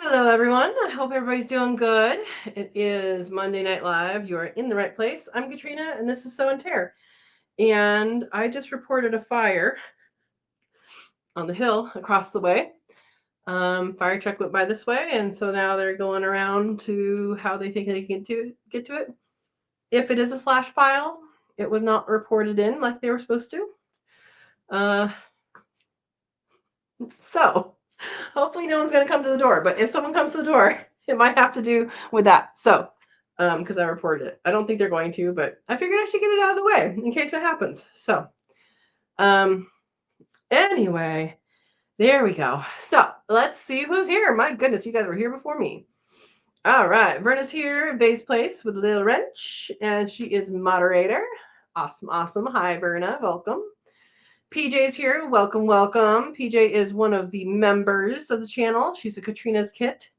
Hello, everyone. I hope everybody's doing good. It is Monday Night Live. You are in the right place. I'm Katrina, and this is Sow and Tare. And I just reported a fire on the hill across the way. Fire truck went by this way, and so now they're going around to how they think they can get to it. If it is a slash pile, it was not reported in like they were supposed to. Uh, so hopefully no one's going to come to the door. But if someone comes to the door, it might have to do with that. So because I reported it. I don't think they're going to, but I figured I should get it out of the way in case it happens. So, anyway, there we go. So let's see who's here. My goodness, you guys were here before me. All right, Verna's here, Vay's Place with a little wrench, and she is moderator. Awesome, awesome. Hi, Verna, welcome. PJ's here. Welcome, welcome. PJ is one of the members of the channel. She's a Katrina's Kit.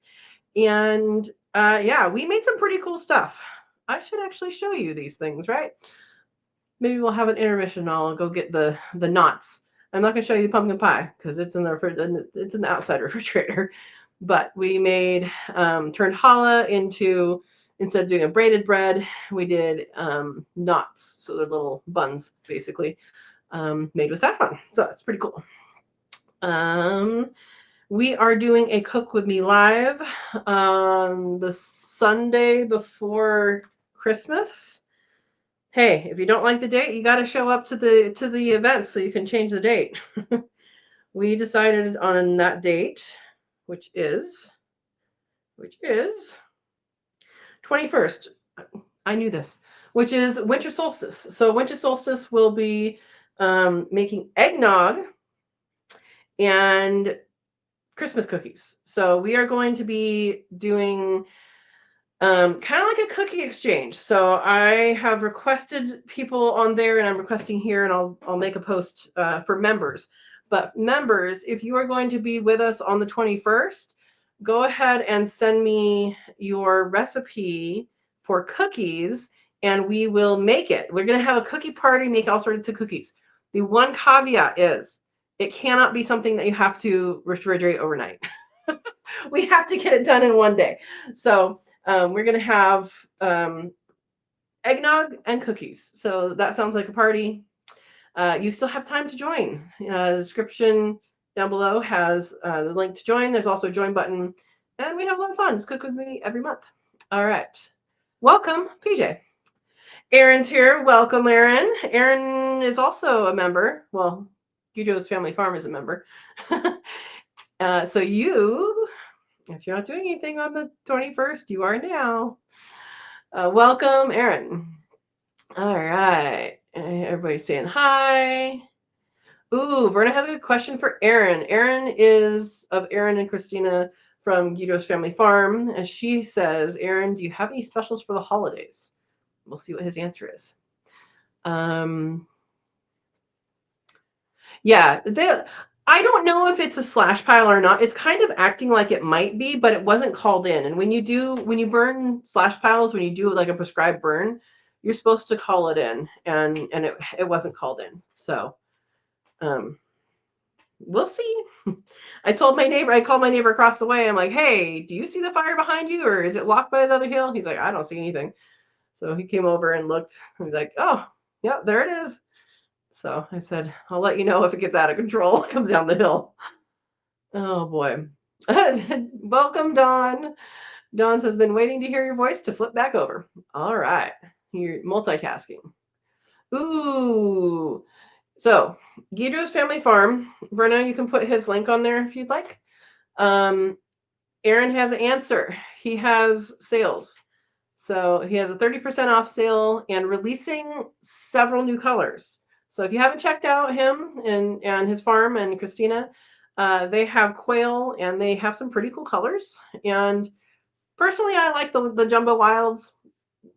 And yeah, we made some pretty cool stuff. I should actually show you these things, right? Maybe we'll have an intermission and I'll go get the knots. I'm not going to show you the pumpkin pie because it's in the outside refrigerator. But we made turned challah into, instead of doing a braided bread, we did knots. So they're little buns basically made with saffron. So that's pretty cool. We are doing a Cook With Me live on the Sunday before Christmas. Hey, if you don't like the date, you got to show up to the event so you can change the date. We decided on that date, which is 21st. I knew this, which is winter solstice. So winter solstice will be making eggnog and Christmas cookies. So we are going to be doing kind of like a cookie exchange. So I have requested people on there, and I'm requesting here, and I'll make a post for members. But members, if you are going to be with us on the 21st, go ahead and send me your recipe for cookies, and we will make it. We're going to have a cookie party, make all sorts of cookies. The one caveat is it cannot be something that you have to refrigerate overnight. We have to get it done in one day. So we're going to have eggnog and cookies. So that sounds like a party. You still have time to join. The description down below has the link to join. There's also a join button. And we have a lot of fun. It's Cook With Me every month. All right. Welcome, PJ. Aaron's here. Welcome, Aaron. Aaron is also a member. Well, Guido's Family Farm is a member. So you, if you're not doing anything on the 21st, you are now. Welcome, Aaron. All right. Everybody's saying hi. Ooh, Verna has a good question for Aaron. Aaron is of Aaron and Christina from Guido's Family Farm. And she says, Aaron, do you have any specials for the holidays? We'll see what his answer is. Yeah, I don't know if it's a slash pile or not. It's kind of acting like it might be, but it wasn't called in. And when you burn slash piles, when you do like a prescribed burn, you're supposed to call it in, and it wasn't called in. So we'll see. I called my neighbor across the way. I'm like, hey, do you see the fire behind you, or is it blocked by another hill? He's like, I don't see anything. So he came over and looked. He's like, oh, yeah, there it is. So I said, I'll let you know if it gets out of control. It comes down the hill. Oh boy. Welcome, Dawn. Dawn says, been waiting to hear your voice to flip back over. All right. You're multitasking. Ooh. So Guido's Family Farm. Verna, you can put his link on there if you'd like. Aaron has an answer. He has sales. So he has a 30% off sale and releasing several new colors. So if you haven't checked out him and his farm and Christina, they have quail and they have some pretty cool colors. And personally, I like the jumbo wilds.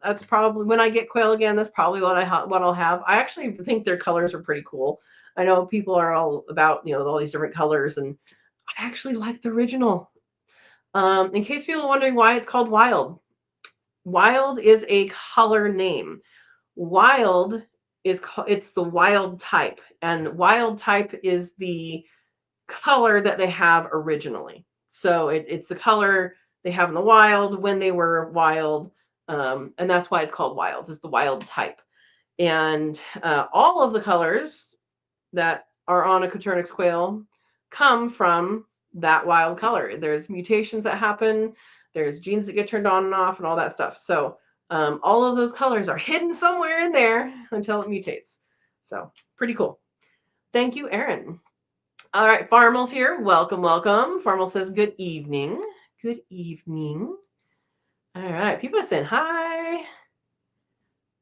That's probably when I get quail again. That's probably what I'll have. I actually think their colors are pretty cool. I know people are all about all these different colors, and I actually like the original. In case people are wondering why it's called wild. Wild is a color name. Wild it's the wild type, and wild type is the color that they have originally. So it's the color they have in the wild when they were wild. And that's why it's called wild. It's the wild type. And all of the colors that are on a Coturnix quail come from that wild color. There's mutations that happen. There's genes that get turned on and off and all that stuff. So all of those colors are hidden somewhere in there until it mutates. So pretty cool. Thank you, Erin. All right, Farmel's here. Welcome, welcome. Farmel says good evening. Good evening. All right, people are saying hi.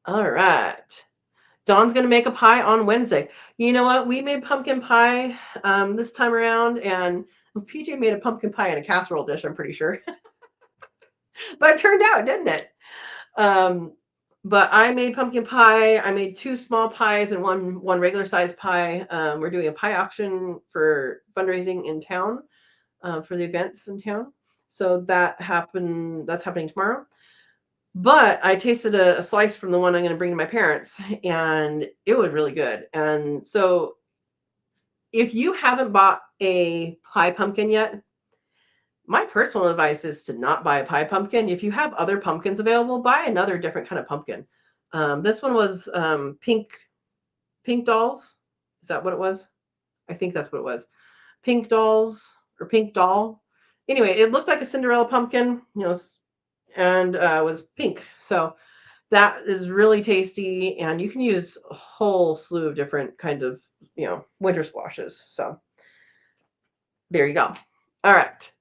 All right. Dawn's going to make a pie on Wednesday. You know what? We made pumpkin pie this time around, and PJ made a pumpkin pie in a casserole dish, I'm pretty sure. But it turned out, didn't it? But I made pumpkin pie. I made 2 small pies and one regular size pie. We're doing a pie auction for fundraising in town for the events in town. So that's happening tomorrow. But I tasted a slice from the one I'm going to bring to my parents, and it was really good. And so if you haven't bought a pie pumpkin yet, my personal advice is to not buy a pie pumpkin. If you have other pumpkins available, buy another different kind of pumpkin. This one was pink dolls. Is that what it was? I think that's what it was. Pink dolls or pink doll. Anyway, it looked like a Cinderella pumpkin, and was pink. So that is really tasty, and you can use a whole slew of different kind of, winter squashes. So there you go. All right.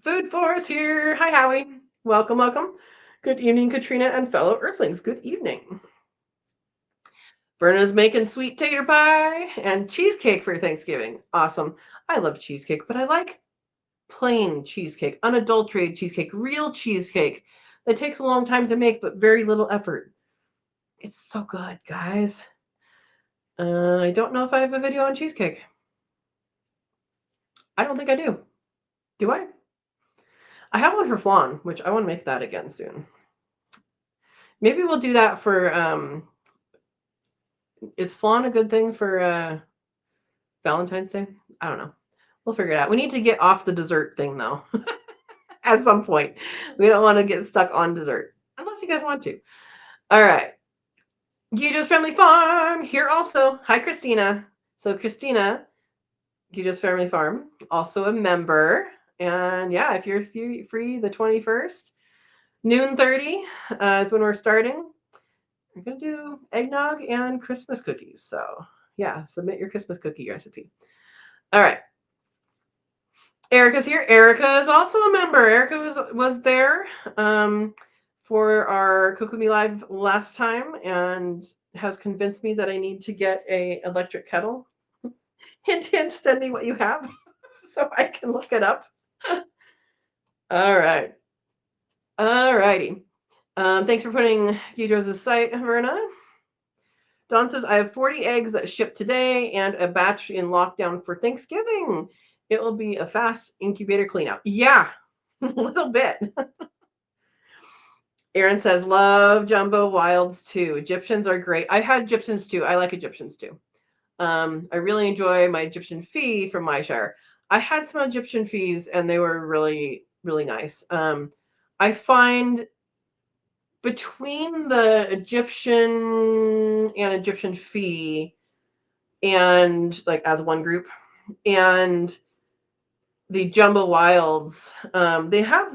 Food Force here. Hi, Howie. Welcome, welcome. Good evening, Katrina and fellow Earthlings. Good evening. Verna's making sweet tater pie and cheesecake for Thanksgiving. Awesome. I love cheesecake, but I like plain cheesecake, unadulterated cheesecake, real cheesecake that takes a long time to make, but very little effort. It's so good, guys. I don't know if I have a video on cheesecake. I don't think I do. Do I? I have one for flan, which I want to make that again soon. Maybe we'll do that for, is flan a good thing for Valentine's Day? I don't know. We'll figure it out. We need to get off the dessert thing, though, at some point. We don't want to get stuck on dessert, unless you guys want to. All right. Guido's Family Farm here also. Hi, Christina. So Christina, Guido's Family Farm, also a member. And yeah, if you're free the 21st, noon 30 is when we're starting. We're going to do eggnog and Christmas cookies. So yeah, submit your Christmas cookie recipe. All right. Erica's here. Erica is also a member. Erica was there for our Cook With Me Live last time and has convinced me that I need to get an electric kettle. Hint, hint, send me what you have so I can look it up. All right. All righty. Thanks for putting Guidro's site, Verna. Dawn says, I have 40 eggs that ship today and a batch in lockdown for Thanksgiving. It will be a fast incubator cleanout. Yeah, a little bit. Aaron says, love jumbo wilds too. Egyptians are great. I had Egyptians too. I like Egyptians too. I really enjoy my Egyptian fee from my shire. I had some Egyptian fees and they were really, really nice. I find between the Egyptian and Egyptian fee and like as one group and the jumbo wilds, they had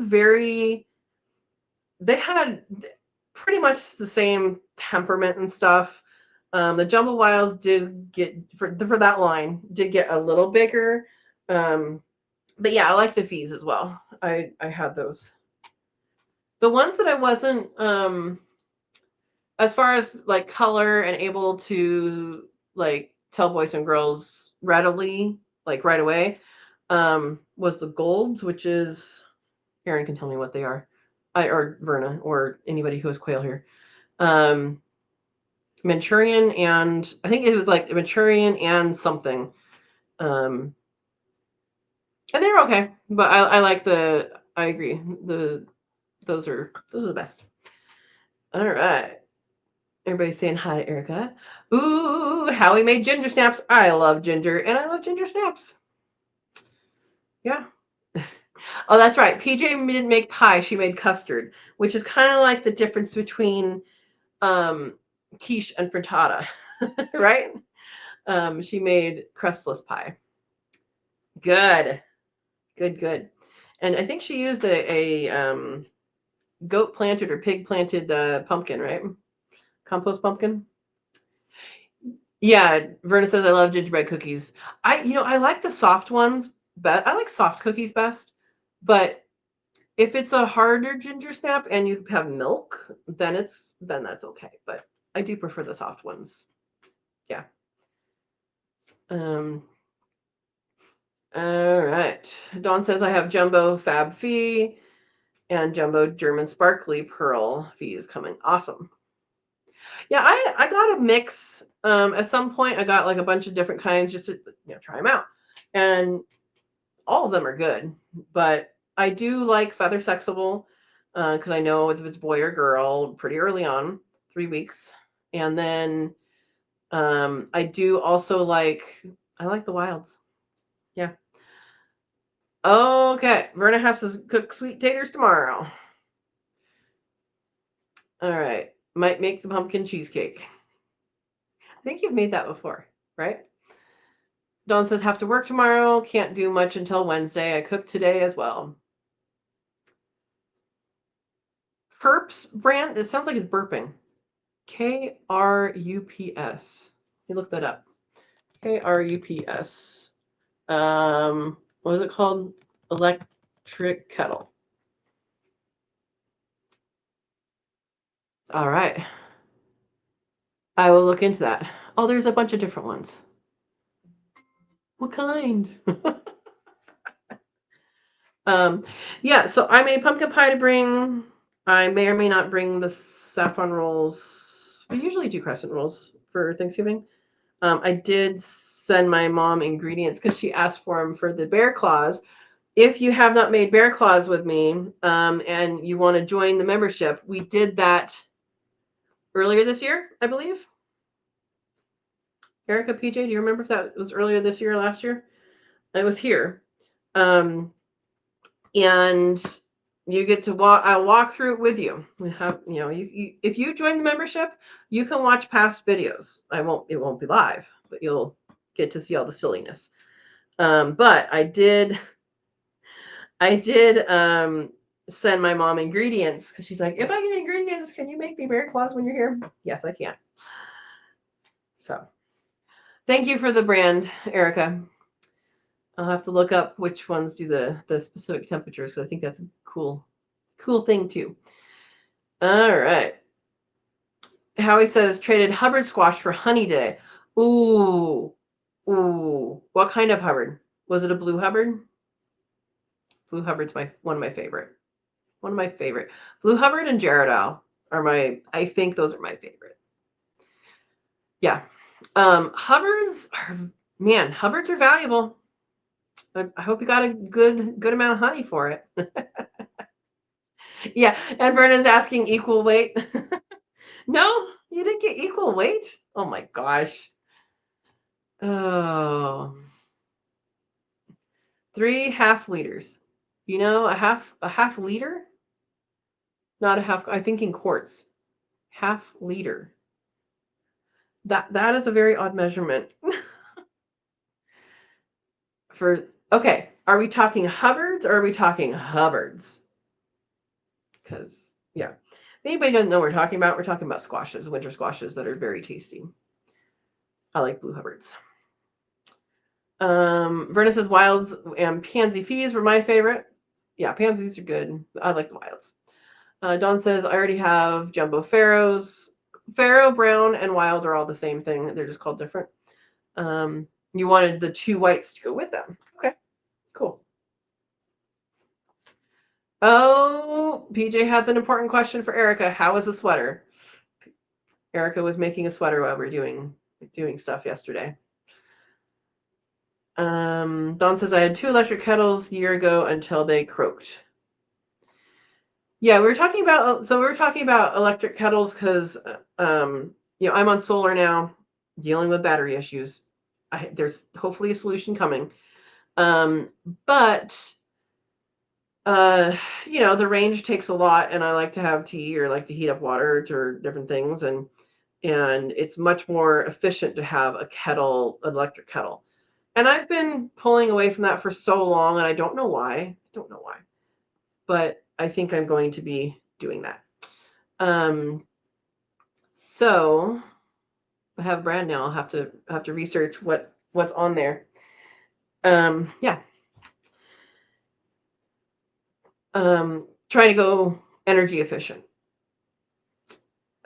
pretty much the same temperament and stuff. The jumbo wilds did get for that line did get a little bigger. But yeah, I like the fees as well. I had those. The ones that I wasn't as far as like color and able to like tell boys and girls readily, like right away, was the golds, which is Aaron can tell me what they are. Or Verna or anybody who has quail here. Manchurian and I think it was like Manchurian and something. And they're okay, but I like I agree. Those are the best. All right. Everybody's saying hi to Erica. Ooh, Howie made ginger snaps. I love ginger, and I love ginger snaps. Yeah. Oh, that's right. PJ didn't make pie. She made custard, which is kind of like the difference between quiche and frittata, right? She made crustless pie. Good, good. And I think she used a goat planted or pig planted pumpkin, right? Compost pumpkin. Yeah, Verna says I love gingerbread cookies. I like the soft ones, but I like soft cookies best. But if it's a harder ginger snap and you have milk, then that's okay. But I do prefer the soft ones. Yeah. Um. All right. Dawn says I have jumbo Fab Fee and jumbo German sparkly pearl fees coming. Awesome. Yeah, I got a mix. At some point, I got like a bunch of different kinds just to try them out, and all of them are good. But I do like feather sexable because I know if it's boy or girl pretty early on, 3 weeks, and then I do also I like the wilds. Yeah. Okay, Verna has to cook sweet taters tomorrow. All right, might make the pumpkin cheesecake. I think you've made that before, right? Dawn says, have to work tomorrow. Can't do much until Wednesday. I cooked today as well. Kerps brand. It sounds like it's burping. KRUPS. You look that up. KRUPS. What is it called? Electric kettle. All right. I will look into that. Oh, there's a bunch of different ones. What kind? Yeah, so I made pumpkin pie to bring. I may or may not bring the saffron rolls. We usually do crescent rolls for Thanksgiving. I did send my mom ingredients because she asked for them for the bear claws. If you have not made bear claws with me and you want to join the membership, we did that earlier this year, I believe. Erica, PJ, do you remember if that was earlier this year or last year? It was here. And you get to walk. I'll walk through it with you. We have, you if you join the membership, you can watch past videos. It won't be live, but you'll get to see all the silliness. But I did send my mom ingredients because she's like, if I get ingredients, can you make me bear claws when you're here? Yes, I can. So thank you for the brand, Erica. I'll have to look up which ones do the specific temperatures because I think that's a cool thing too. All right. Howie says traded Hubbard squash for honey day. Ooh. What kind of Hubbard? Was it a blue Hubbard? Blue Hubbard's one of my favorite. One of my favorite. Blue Hubbard and Gerardale are I think those are my favorite. Yeah. Hubbards are valuable. I hope you got a good amount of honey for it. Yeah, and Verna's asking equal weight. No, you didn't get equal weight? Oh my gosh. Oh. 3 half liters. A half liter? Not a half, I think in quarts. Half liter. That is a very odd measurement. Okay, are we talking Hubbards or are we talking Hubbards? Because, yeah. If anybody doesn't know what we're talking about squashes, winter squashes that are very tasty. I like blue Hubbards. Verna says wilds and pansy fees were my favorite. Yeah, pansies are good. I like the wilds. Dawn says, I already have jumbo pharaohs. Pharaoh, brown, and wild are all the same thing. They're just called different. You wanted the 2 whites to go with them. Okay, cool. Oh, PJ has an important question for Erica. How is the sweater? Erica was making a sweater while we were doing stuff yesterday. Dawn says, I had 2 electric kettles a year ago until they croaked. Yeah, we were talking about electric kettles because I'm on solar now, dealing with battery issues. There's hopefully a solution coming. But the range takes a lot, and I like to have tea or like to heat up water or different things, and it's much more efficient to have an electric kettle. And I've been pulling away from that for so long, and I don't know why. But I think I'm going to be doing that. So I have a brand now. I'll have to research what's on there. Yeah. Try to go energy efficient.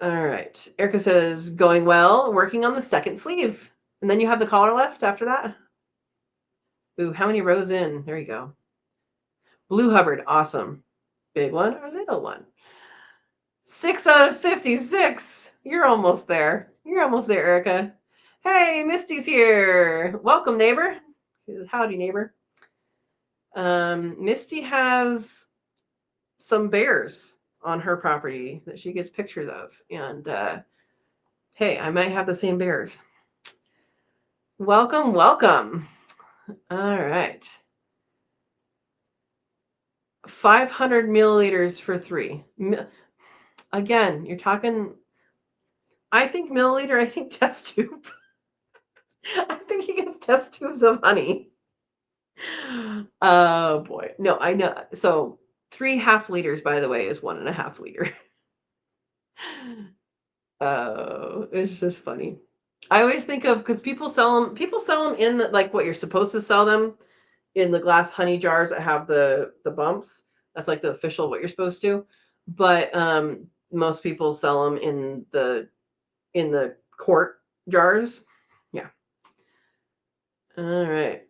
All right. Erica says, going well, working on the second sleeve. And then you have the collar left after that? Ooh, how many rows in? There you go. Blue Hubbard, awesome. Big one or little one? 6 out of 56. You're almost there. Erica. Hey, Misty's here. Welcome, neighbor. Howdy, neighbor. Misty has some bears on her property that she gets pictures of. And hey, I might have the same bears. Welcome. All right. 500 milliliters for 3. Again, you're talking, I think milliliter, I think test tube. I'm thinking of test tubes of honey. Oh boy. No, I know. So 3 half liters, by the way, is 1.5 liter. Oh, it's just funny. I always think of, because people sell them in like what you're supposed to sell them in the glass honey jars that have the bumps. That's like the official what you're supposed to. But most people sell them in the quart jars. Yeah. All right.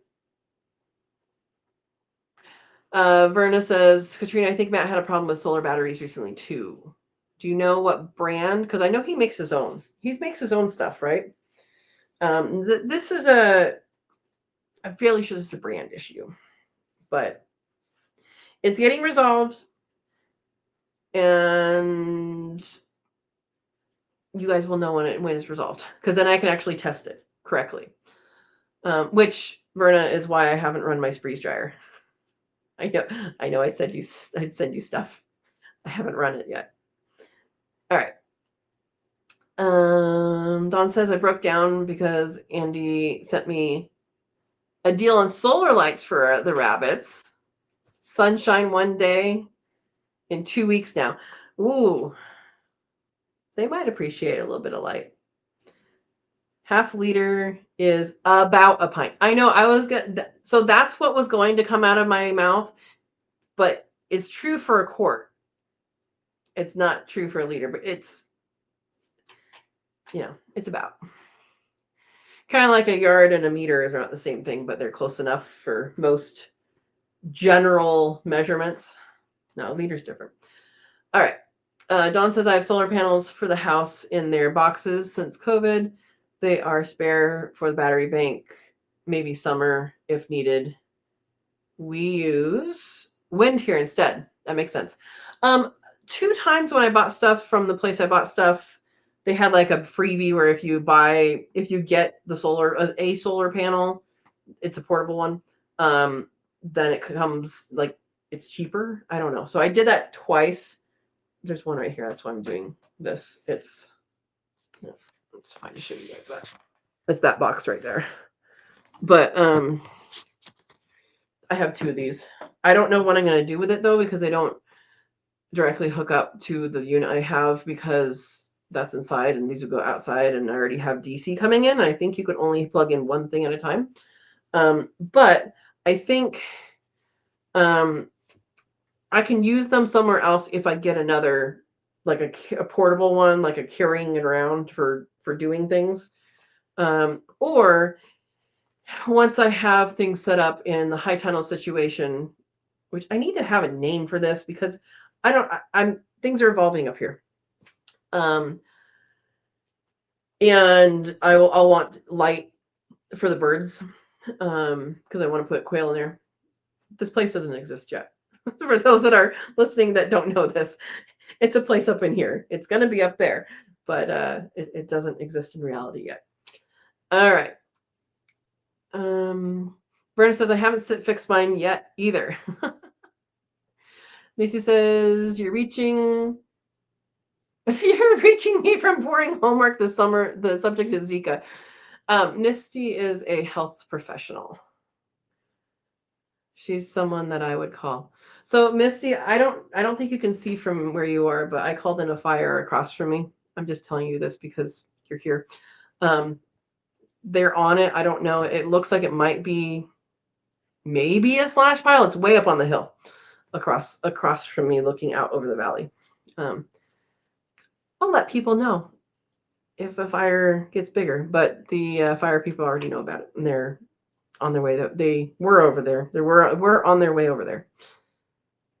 Verna says, Katrina, I think Matt had a problem with solar batteries recently too. Do you know what brand? Because I know he makes his own. He makes his own stuff, right? This is I'm fairly sure this is a brand issue, but it's getting resolved, and you guys will know when it's resolved, because then I can actually test it correctly. Which, Verna, is why I haven't run my freeze dryer. I know. I'd send you stuff. I haven't run it yet. All right. Dawn says I broke down because Andy sent me a deal on solar lights for the rabbits. Sunshine one day in 2 weeks now. Ooh, they might appreciate a little bit of light. Half liter is about a pint. I know I was so that's what was going to come out of my mouth, but it's true for a quart. It's not true for a liter, but it's about. Kind of like a yard and a meter is not the same thing, but they're close enough for most general measurements. No, liter's different. All right. Dawn says I have solar panels for the house in their boxes since COVID. They are spare for the battery bank, maybe summer if needed. We use wind here instead. That makes sense. 2 times when I bought stuff from the place I bought stuff, they had like a freebie where if you get the solar panel, it's a portable one, then it comes like it's cheaper. I don't know. So I did that twice. There's one right here. That's why I'm doing this. It's fine to show you guys that. It's that box right there. But I have 2 of these. I don't know what I'm going to do with it though, because they don't directly hook up to the unit I have, because that's inside and these would go outside, and I already have DC coming in. I think you could only plug in one thing at a time. But I think I can use them somewhere else if I get another, like a portable one, like a carrying it around for doing things. Or once I have things set up in the high tunnel situation, which I need to have a name for this because things are evolving up here. And I'll want light for the birds, because I want to put quail in there. This place doesn't exist yet. For those that are listening that don't know this, it's a place up in here. It's going to be up there, but it doesn't exist in reality yet. All right. Brenda says, I haven't fixed mine yet either. Macy says, you're reaching me from boring homework this summer. The subject is Zika. Misty is a health professional. She's someone that I would call. So Misty, I don't think you can see from where you are, but I called in a fire across from me. I'm just telling you this because you're here. They're on it. I don't know. It looks like it might be maybe a slash pile. It's way up on the hill across from me, looking out over the valley. I'll let people know if a fire gets bigger, but the fire people already know about it, and they're on their way. They were over there. We're on their way over there.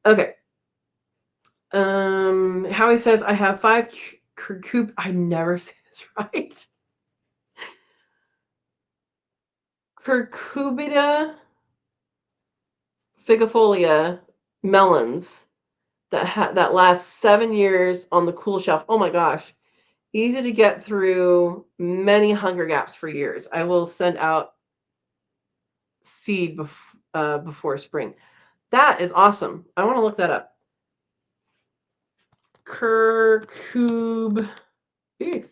Okay. Howie says, I have 5 curcub. I never say this right. Curcubita figifolia melons that last 7 years on the cool shelf. Oh my gosh. Easy to get through many hunger gaps for years. I will send out seed before spring. That is awesome. I want to look that up. Curcub. Okay.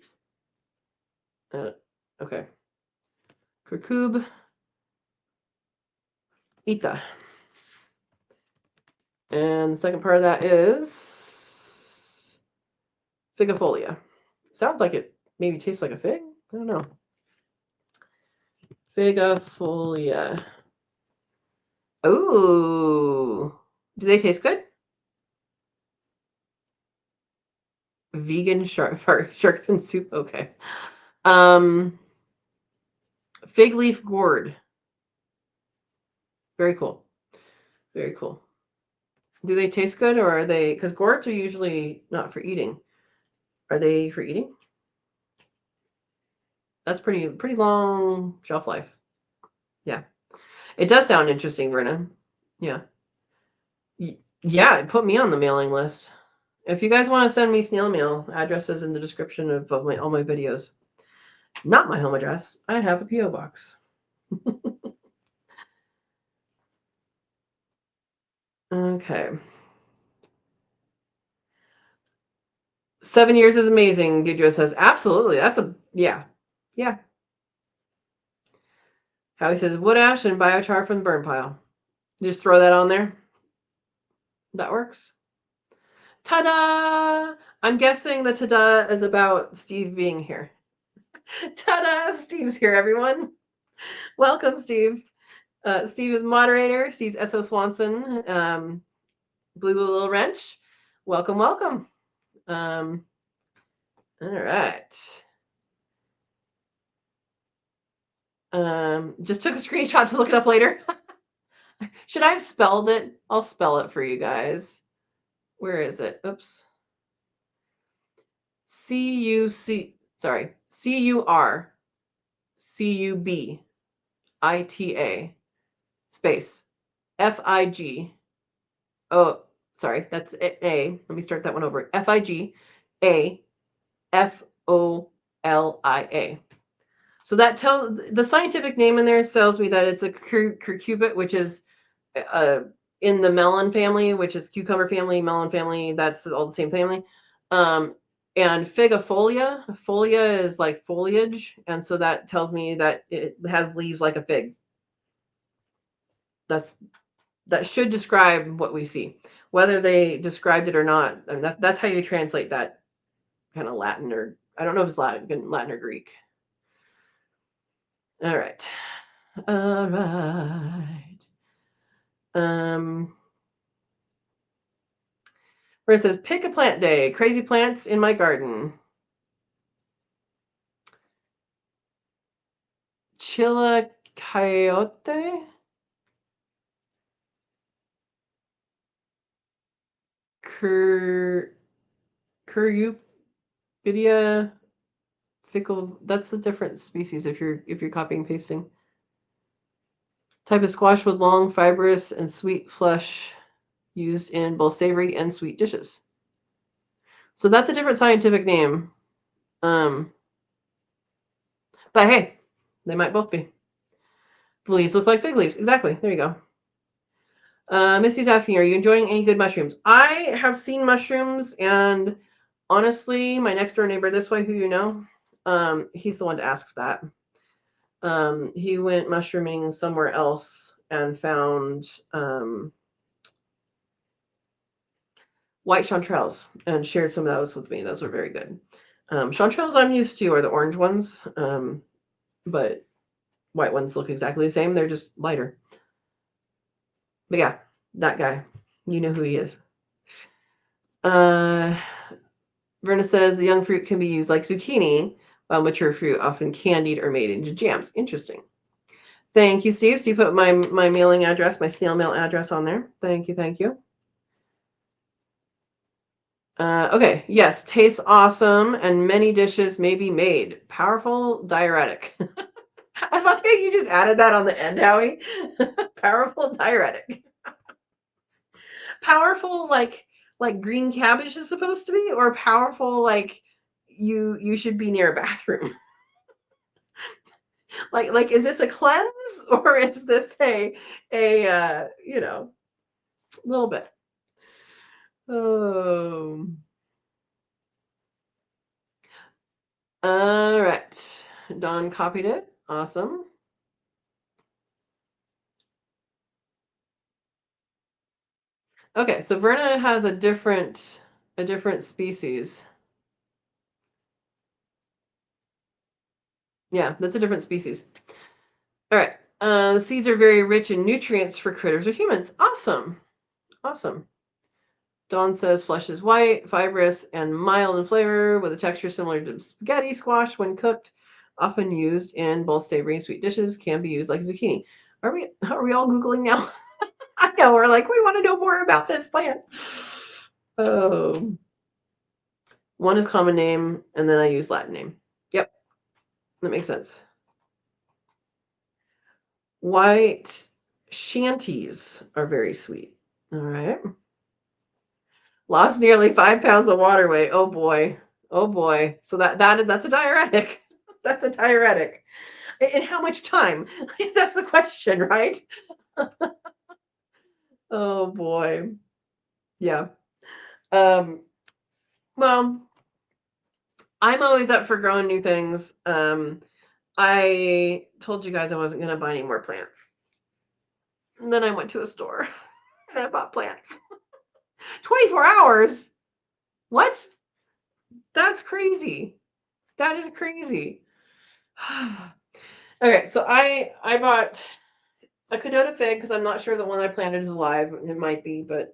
Curcub ita. And the second part of that is figifolia. Sounds like it maybe tastes like a fig. I don't know. Figifolia. Ooh. Do they taste good? Vegan shark fin soup. Okay. Fig leaf gourd. Very cool. Very cool. Do they taste good, or are they? Because gourds are usually not for eating. Are they for eating? That's pretty long shelf life. Yeah. It does sound interesting, Brenna. Yeah. Yeah, put me on the mailing list. If you guys want to send me snail mail, address is in the description of all my videos. Not my home address. I have a P.O. box. Okay. 7 years is amazing, Gidro says. Absolutely. Yeah. Howie says, wood ash and biochar from the burn pile. Just throw that on there. That works. Ta-da! I'm guessing the ta-da is about Steve being here. Ta-da! Steve's here, everyone. Welcome, Steve. Steve is moderator. Steve's S.O. Swanson. Blue Little Wrench. Welcome. All right. Just took a screenshot to look it up later. Should I have spelled it? I'll spell it for you guys. Where is it? Oops. CURCUBITA space FIG. Oh, sorry, that's A. Let me start that one over. FIGAFOLIA. So that the scientific name in there tells me that it's a curcubit, which is in the melon family, which is cucumber family, melon family. That's all the same family. And figifolia, folia is like foliage, and so that tells me that it has leaves like a fig. That should describe what we see. Whether they described it or not, I mean, that's how you translate that kind of Latin, or I don't know if it's Latin or Greek. All right. Where it says, pick a plant day, crazy plants in my garden. Chilacayote? Curcubidia fickle. That's a different species if you're copying and pasting. Type of squash with long, fibrous, and sweet flesh, used in both savory and sweet dishes. So that's a different scientific name. But hey, they might both be. The leaves look like fig leaves. Exactly. There you go. Missy's asking, are you enjoying any good mushrooms? I have seen mushrooms, and honestly, my next door neighbor this way, who you know, he's the one to ask for that. He went mushrooming somewhere else and found white chanterelles and shared some of those with me. Those are very good. Chanterelles I'm used to are the orange ones, but white ones look exactly the same. They're just lighter. But yeah, that guy, you know who he is. Verna says the young fruit can be used like zucchini, while mature fruit often candied or made into jams. Interesting. Thank you, Steve. So you put my mailing address, my snail mail address on there. Thank you, thank you. Okay, yes, tastes awesome, and many dishes may be made. Powerful diuretic. I love how you just added that on the end, Howie. Powerful diuretic. Powerful like green cabbage is supposed to be, or powerful like you should be near a bathroom. like is this a cleanse or is this a little bit. Oh. All right. Don copied it. Awesome. Okay, so Verna has a different species. Yeah, that's a different species. All right. The seeds are very rich in nutrients for critters or humans. Awesome. Awesome. Dawn says flesh is white, fibrous, and mild in flavor with a texture similar to spaghetti squash when cooked. Often used in both savory and sweet dishes. Can be used like zucchini. Are we all Googling now? I know, we're like, we want to know more about this plant. Oh. One is common name, and then I use Latin name. Yep, that makes sense. White shanties are very sweet. All right. Lost nearly 5 pounds of water weight. Oh boy. Oh boy. So that's a diuretic. That's a diuretic. In how much time? That's the question, right? Oh boy. Yeah. Well, I'm always up for growing new things. I told you guys I wasn't going to buy any more plants. And then I went to a store and I bought plants. 24 hours? What? That's crazy. That is crazy. Okay, so I bought a Cadota fig because I'm not sure the one I planted is alive. It might be, but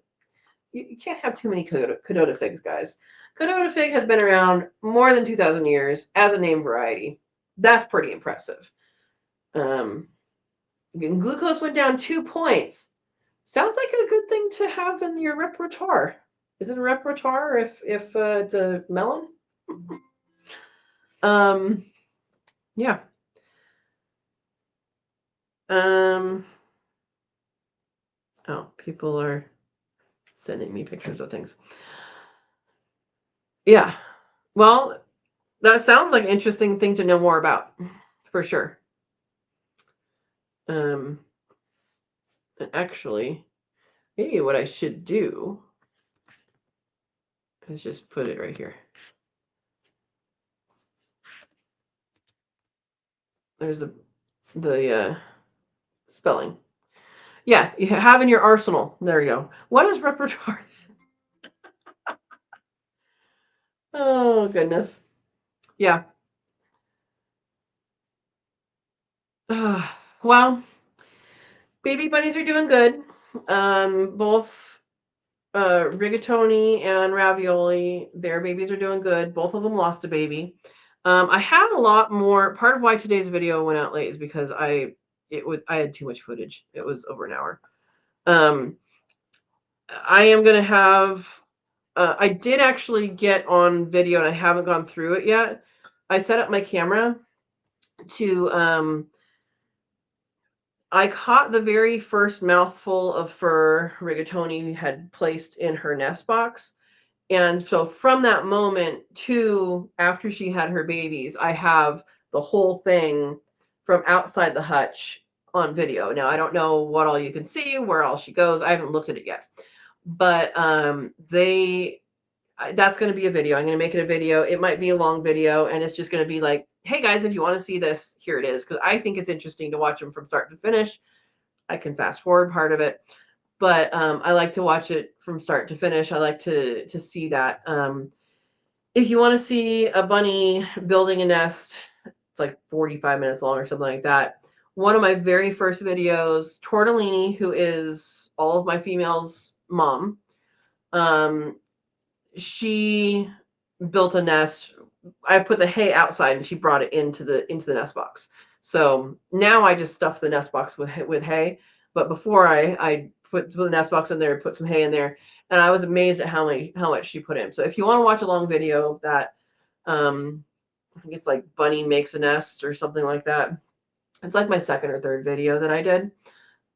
you can't have too many Cadota figs, guys. Cadota fig has been around more than 2,000 years as a name variety. That's pretty impressive. Glucose went down 2 points. Sounds like a good thing to have in your repertoire. Is it a repertoire if it's a melon? Yeah. Oh, people are sending me pictures of things. Yeah. Well, that sounds like an interesting thing to know more about, for sure. And actually, maybe what I should do is just put it right here. There's the spelling. Yeah, you have in your arsenal. There you go. What is repertoire? Oh, goodness. Yeah. Well, baby bunnies are doing good. Both rigatoni and ravioli, their babies are doing good. Both of them lost a baby. I had a lot more. Part of why today's video went out late is because I had too much footage. It was over an hour. I am gonna have. I did actually get on video, and I haven't gone through it yet. I set up my camera to. I caught the very first mouthful of fur rigatoni had placed in her nest box. And so from that moment to after she had her babies, I have the whole thing from outside the hutch on video. Now, I don't know what all you can see, where all she goes. I haven't looked at it yet. But that's going to be a video. I'm going to make it a video. It might be a long video, and it's just going to be like, hey guys, if you want to see this, here it is. Because I think it's interesting to watch them from start to finish. I can fast forward part of it, but I like to watch it from start to finish. I like to see that. If you want to see a bunny building a nest, it's like 45 minutes long or something like that. One of my very first videos, Tortellini, who is all of my females' mom, she built a nest. I put the hay outside and she brought it into the nest box. So now I just stuff the nest box with hay. But before I put the nest box in there, put some hay in there, and I was amazed at how much she put in. So if you want to watch a long video that I think it's like Bunny Makes a Nest or something like that. It's like my second or third video that I did.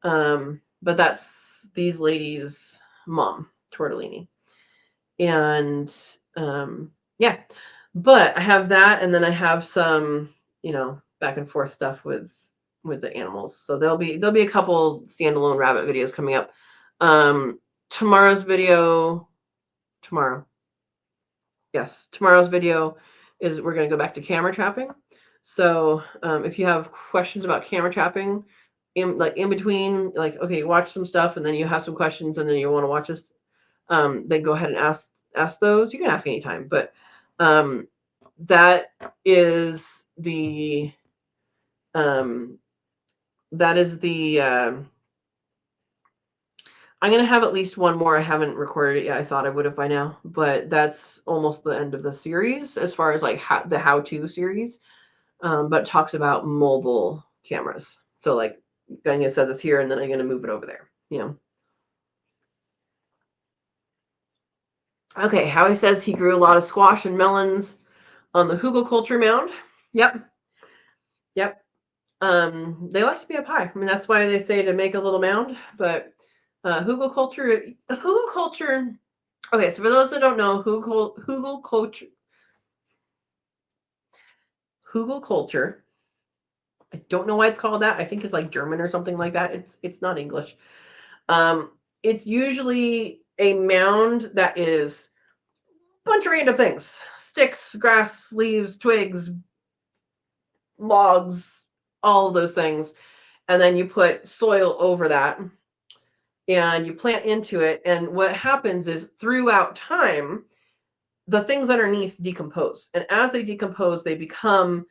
But that's these ladies' mom, Tortellini. And yeah, but I have that, and then I have some, back and forth stuff with the animals. So there'll be a couple standalone rabbit videos coming up. Tomorrow's video is we're going to go back to camera trapping. So if you have questions about camera trapping in between, like, okay, watch some stuff and then you have some questions and then you want to watch this, then go ahead and ask those. You can ask anytime, but that is the I'm going to have at least one more. I haven't recorded it yet. I thought I would have by now, but that's almost the end of the series as far as like the how-to series. But it talks about mobile cameras. So like I'm going to set this here and then I'm going to move it over there, Okay, Howie says he grew a lot of squash and melons on the hugelkultur mound. Yep. They like to be up high. I mean, that's why they say to make a little mound, but hugelkultur. Okay, so for those that don't know, hugelkultur. I don't know why it's called that. I think it's like German or something like that. It's not English. It's usually a mound that is a bunch of random things: sticks, grass, leaves, twigs, logs, all of those things, and then you put soil over that. And you plant into it. And what happens is throughout time, the things underneath decompose. And as they decompose, they become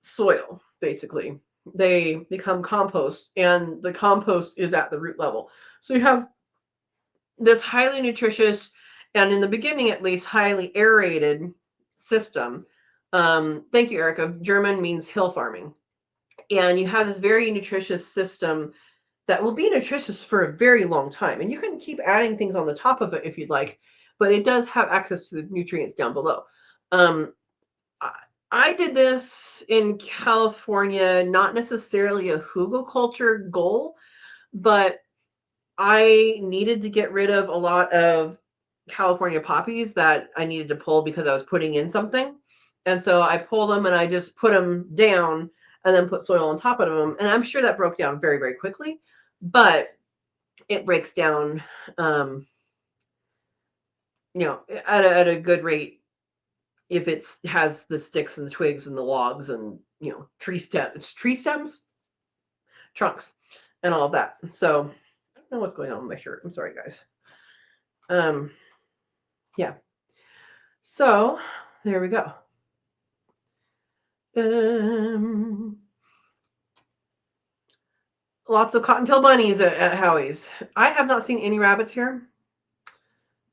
soil, basically. They become compost, and the compost is at the root level. So you have this highly nutritious, and in the beginning at least, highly aerated system. Thank you, Erica. German means hill farming. And you have this very nutritious system that will be nutritious for a very long time. And you can keep adding things on the top of it if you'd like, but it does have access to the nutrients down below. I did this in California, not necessarily a hugelkultur goal, but I needed to get rid of a lot of California poppies that I needed to pull because I was putting in something. And so I pulled them and I just put them down and then put soil on top of them. And I'm sure that broke down very, very quickly, but it breaks down, at a good rate if it has the sticks and the twigs and the logs and, tree stems, trunks, and all of that. So I don't know what's going on with my shirt. I'm sorry, guys. Yeah. So there we go. Lots of cottontail bunnies at Howie's. I have not seen any rabbits here,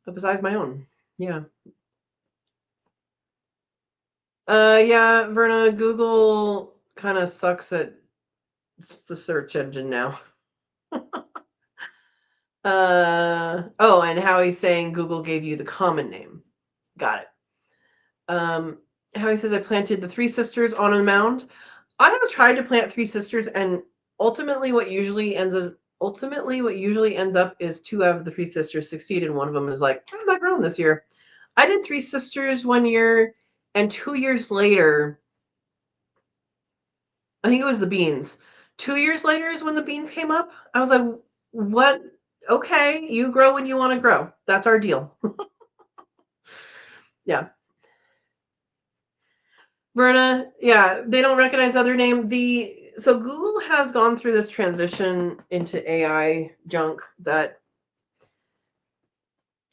but besides my own. Yeah. Yeah, Verna, Google kind of sucks at the search engine now. Oh, and Howie's saying Google gave you the common name. Got it. Howie says I planted the three sisters on a mound. I have tried to plant three sisters, and ultimately what usually ends up is two out of the three sisters succeed, and one of them is like, I'm not growing this year. I did three sisters one year, and 2 years later, I think it was the beans. 2 years later is when the beans came up. I was like, what? Okay, you grow when you want to grow. That's our deal. Yeah. Verna, yeah, they don't recognize the other name. So Google has gone through this transition into AI junk that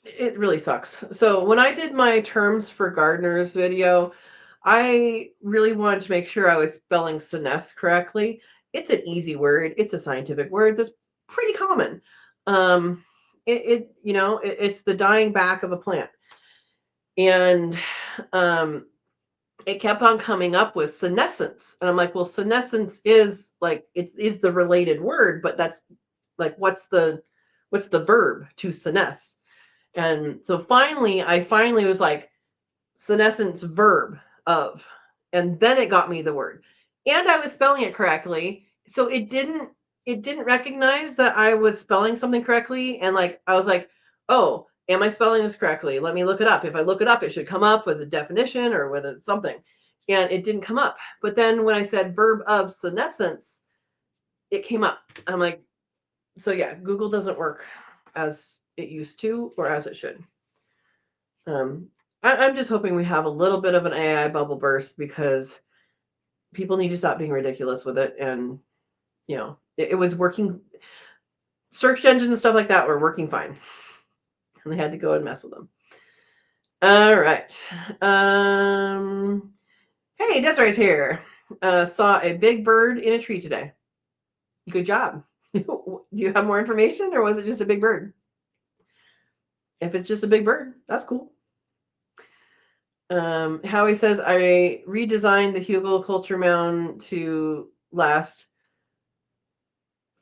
it really sucks. So when I did my terms for gardeners video, I really wanted to make sure I was spelling senesce correctly. It's an easy word. It's a scientific word that's pretty common. It's the dying back of a plant. And it kept on coming up with senescence. And I'm like, well, senescence is like, it is the related word, but that's like, what's the verb to senesce? And so I finally was like, senescence verb of, and then it got me the word. And I was spelling it correctly. So it didn't recognize that I was spelling something correctly. And like, I was like, oh, am I spelling this correctly? Let me look it up. If I look it up, it should come up with a definition or with something. And it didn't come up. But then when I said verb of senescence, it came up. I'm like, so yeah, Google doesn't work as it used to or as it should. I'm just hoping we have a little bit of an AI bubble burst because people need to stop being ridiculous with it. And, it was working. Search engines and stuff like that were working fine. And they had to go and mess with them. All right. Hey, Desiree's here. Saw a big bird in a tree today. Good job. Do you have more information or was it just a big bird? If it's just a big bird, that's cool. Howie says, I redesigned the hugelkultur mound to last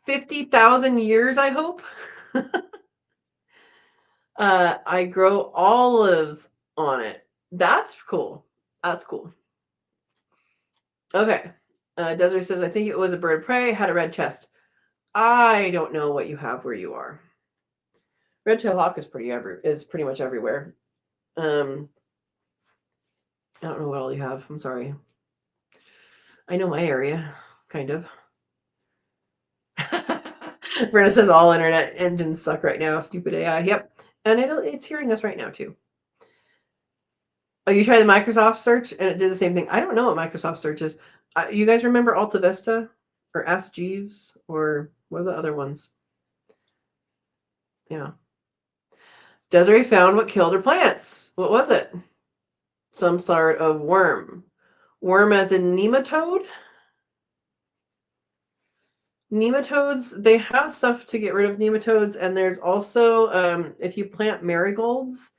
50,000 years, I hope. I grow olives on it. That's cool. That's cool. Okay. Desiree says, I think it was a bird of prey, had a red chest. I don't know what you have where you are. Red-tailed hawk is pretty much everywhere. I don't know what all you have. I'm sorry. I know my area, kind of. Brenna says all internet engines suck right now. Stupid AI. Yep. And it's hearing us right now, too. Oh, you tried the Microsoft search and it did the same thing. I don't know what Microsoft search is. You guys remember Alta Vista or Ask Jeeves or what are the other ones? Yeah. Desiree found what killed her plants. What was it? Some sort of worm. Worm as in nematode? Nematodes, they have stuff to get rid of nematodes, and there's also, if you plant marigolds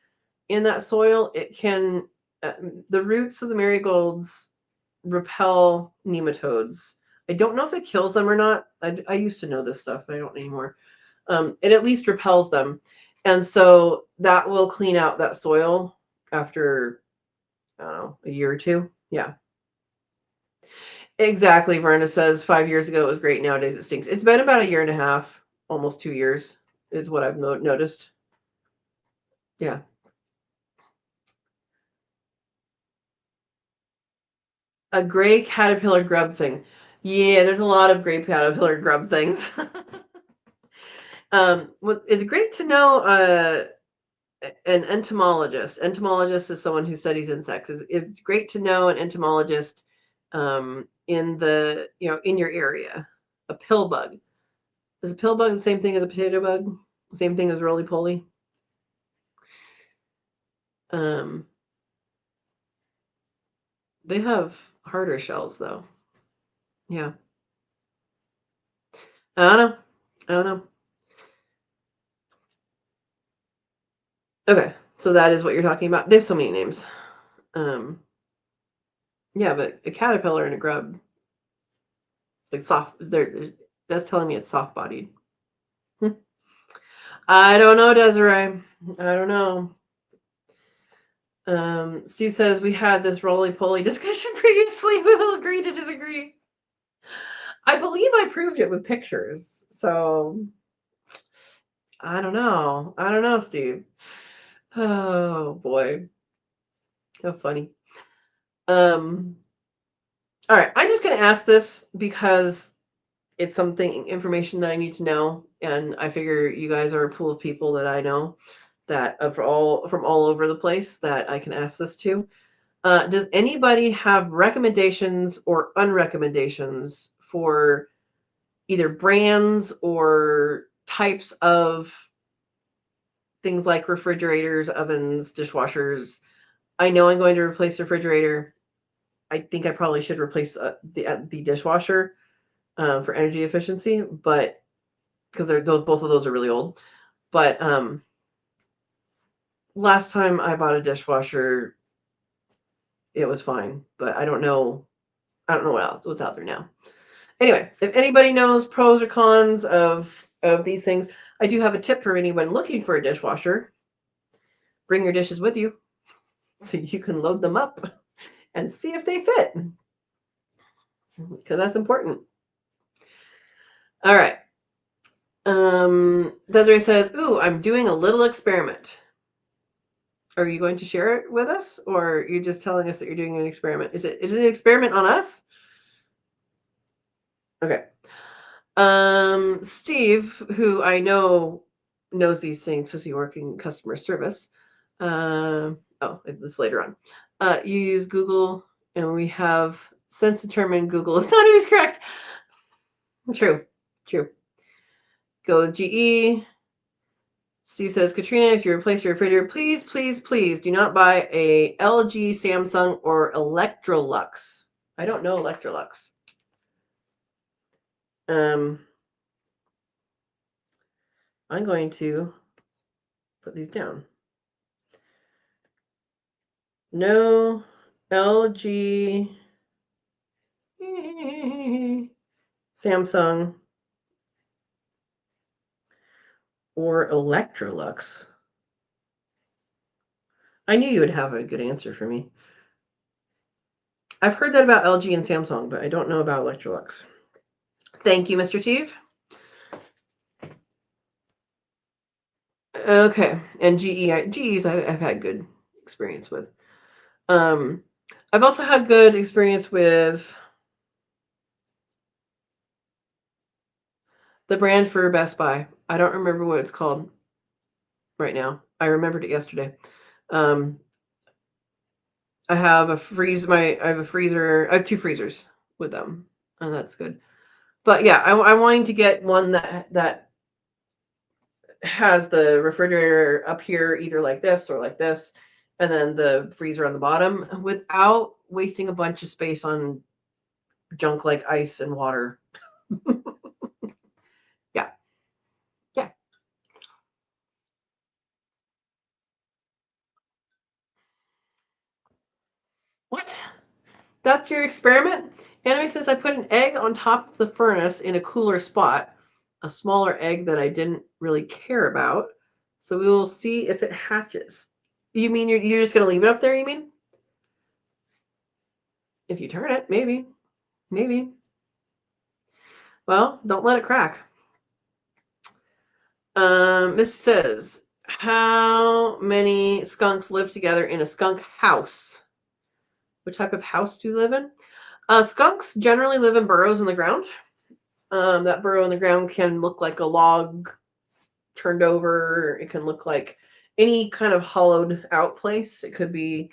in that soil, it can, the roots of the marigolds repel nematodes. I don't know if it kills them or not. I used to know this stuff, but I don't anymore. It at least repels them. And so that will clean out that soil after, I don't know, a year or two. Yeah. Exactly. Verna says 5 years ago it was great. Nowadays it stinks. It's been about a year and a half, almost 2 years is what I've noticed. Yeah. A gray caterpillar grub thing. Yeah, there's a lot of gray caterpillar grub things. It's great to know an entomologist. Entomologist is someone who studies insects. It's great to know an entomologist in your area. A pill bug. Is a pill bug the same thing as a potato bug? Same thing as roly-poly? They have harder shells, though. Yeah. I don't know. Okay, so that is what you're talking about. They have so many names. Yeah, but a caterpillar and a grub, like soft. That's telling me it's soft-bodied. I don't know, Desiree. I don't know. Steve says we had this roly-poly discussion previously. We will agree to disagree. I believe I proved it with pictures, so I don't know. I don't know, Steve. Oh boy, how funny. All right, I'm just gonna ask this because it's something information that I need to know, and I figure you guys are a pool of people that I know that from all over the place that I can ask this to. Does anybody have recommendations or unrecommendations for either brands or types of things like refrigerators, ovens, dishwashers? I know I'm going to replace the refrigerator. I think I probably should replace the dishwasher for energy efficiency, but because both of those are really old. But last time I bought a dishwasher, it was fine, but I don't know what's out there now. Anyway, if anybody knows pros or cons of these things, I do have a tip for anyone looking for a dishwasher. Bring your dishes with you so you can load them up and see if they fit, because that's important. All right. Desiree says, "Ooh, I'm doing a little experiment." Are you going to share it with us, or are you just telling us that you're doing an experiment? Is it an experiment on us? Okay. Steve, who I know knows these things because he works in customer service. Oh, this later on. You use Google, and we have since determined Google is not always correct. True. Go with GE. Steve says, Katrina, if you replace your refrigerator, please, please, please do not buy a LG, Samsung, or Electrolux. I don't know Electrolux. I'm going to put these down. No LG, Samsung, or Electrolux. I knew you would have a good answer for me. I've heard that about LG and Samsung, but I don't know about Electrolux. Thank you, Mr. Steve. Okay, and GEs I've had good experience with. I've also had good experience with the brand for Best Buy. I don't remember what it's called right now. I remembered it yesterday. I have a freezer. I have a freezer. I have 2 freezers with them, and that's good. But yeah, I'm wanting to get one that has the refrigerator up here, either like this or like this, and then the freezer on the bottom, without wasting a bunch of space on junk like ice and water. Yeah. What? That's your experiment? Anime says I put an egg on top of the furnace in a cooler spot, a smaller egg that I didn't really care about. So we will see if it hatches. You mean you're just going to leave it up there, you mean? If you turn it, maybe. Maybe. Well, don't let it crack. Miss says, how many skunks live together in a skunk house? What type of house do you live in? Skunks generally live in burrows in the ground. That burrow in the ground can look like a log turned over. It can look like any kind of hollowed out place. It could be,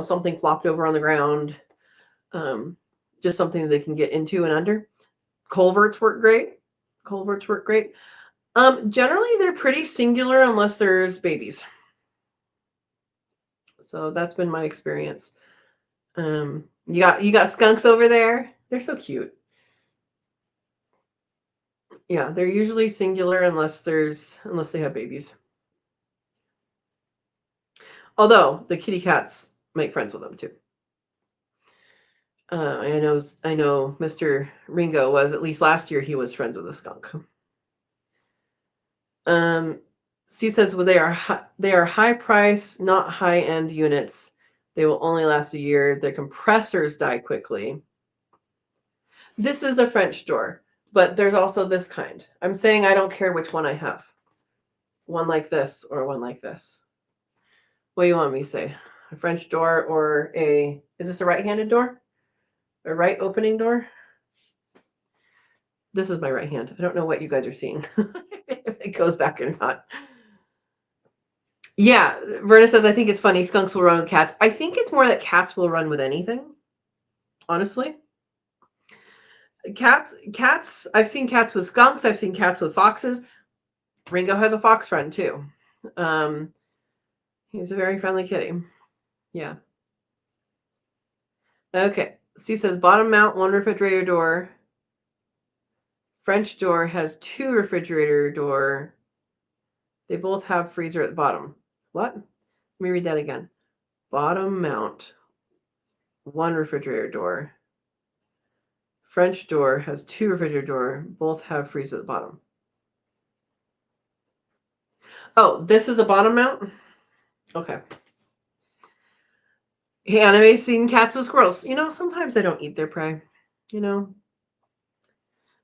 something flopped over on the ground. Just something they can get into and under. Culverts work great. Generally, they're pretty singular unless there's babies. So that's been my experience. You got skunks over there. They're so cute. Yeah, they're usually singular unless they have babies. Although the kitty cats make friends with them too. I know Mr. Ringo was, at least last year, he was friends with a skunk. Steve says, well, they are high price, not high end units. They will only last a year. Their compressors die quickly. This is a French door, but there's also this kind. I'm saying I don't care which one I have. One like this or one like this. What do you want me to say? A French door or is this a right-handed door? A right opening door? This is my right hand. I don't know what you guys are seeing. If it goes back or not. Yeah, Verna says, I think it's funny. Skunks will run with cats. I think it's more that cats will run with anything. Honestly. Cats, I've seen cats with skunks. I've seen cats with foxes. Ringo has a fox friend too. He's a very friendly kitty. Yeah. Okay. Steve says, bottom mount, 1 refrigerator door. French door has 2 refrigerator door. They both have freezer at the bottom. What? Let me read that again. Bottom mount, 1 refrigerator door. French door has 2 refrigerator door. Both have freezer at the bottom. Oh, this is a bottom mount? Okay. Anime's seen cats with squirrels. Sometimes they don't eat their prey.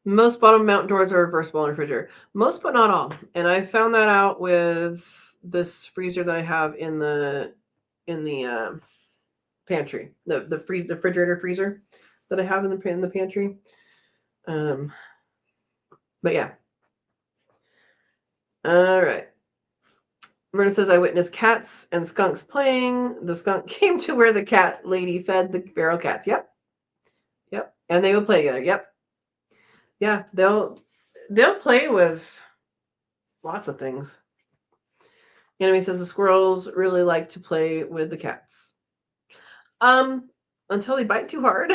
Most bottom mount doors are reversible in a refrigerator. Most, but not all. And I found that out with this freezer that I have in the pantry. The refrigerator freezer that I have in the pantry. But yeah. All right. Verna says, I witnessed cats and skunks playing. The skunk came to where the cat lady fed the feral cats. Yep. And they would play together. Yep. Yeah, they'll play with lots of things. Anime says the squirrels really like to play with the cats. Until they bite too hard.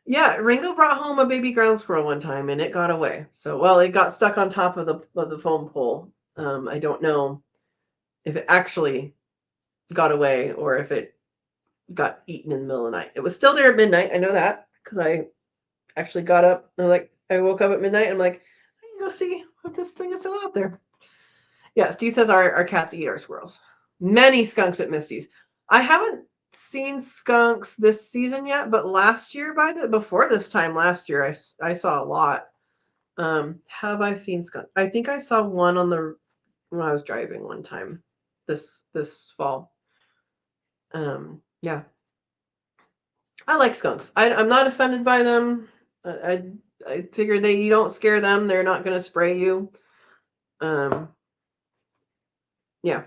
Yeah, Ringo brought home a baby ground squirrel one time and it got away. So, it got stuck on top of the foam pole. I don't know if it actually got away or if it got eaten in the middle of the night. It was still there at midnight. I know that because I actually got up and I woke up at midnight and I'm like, I can go see if this thing is still out there. Yeah, Steve says our cats eat our squirrels. Many skunks at Misty's. I haven't seen skunks this season yet, but last year before this time last year, I saw a lot. Have I seen skunk? I think I saw one when I was driving one time this fall. Yeah. I like skunks. I'm not offended by them. I figure you don't scare them. They're not going to spray you. Yeah.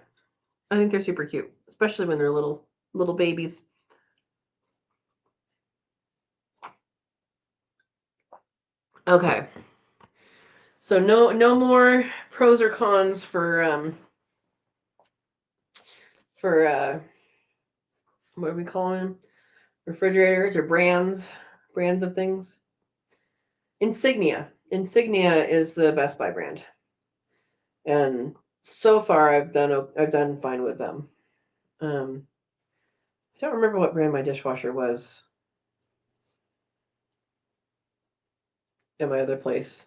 I think they're super cute, especially when they're little babies. Okay. So no more pros or cons for what are we calling them? Refrigerators or brands of things. Insignia is the Best Buy brand, and so far I've done fine with them. I don't remember what brand my dishwasher was at my other place.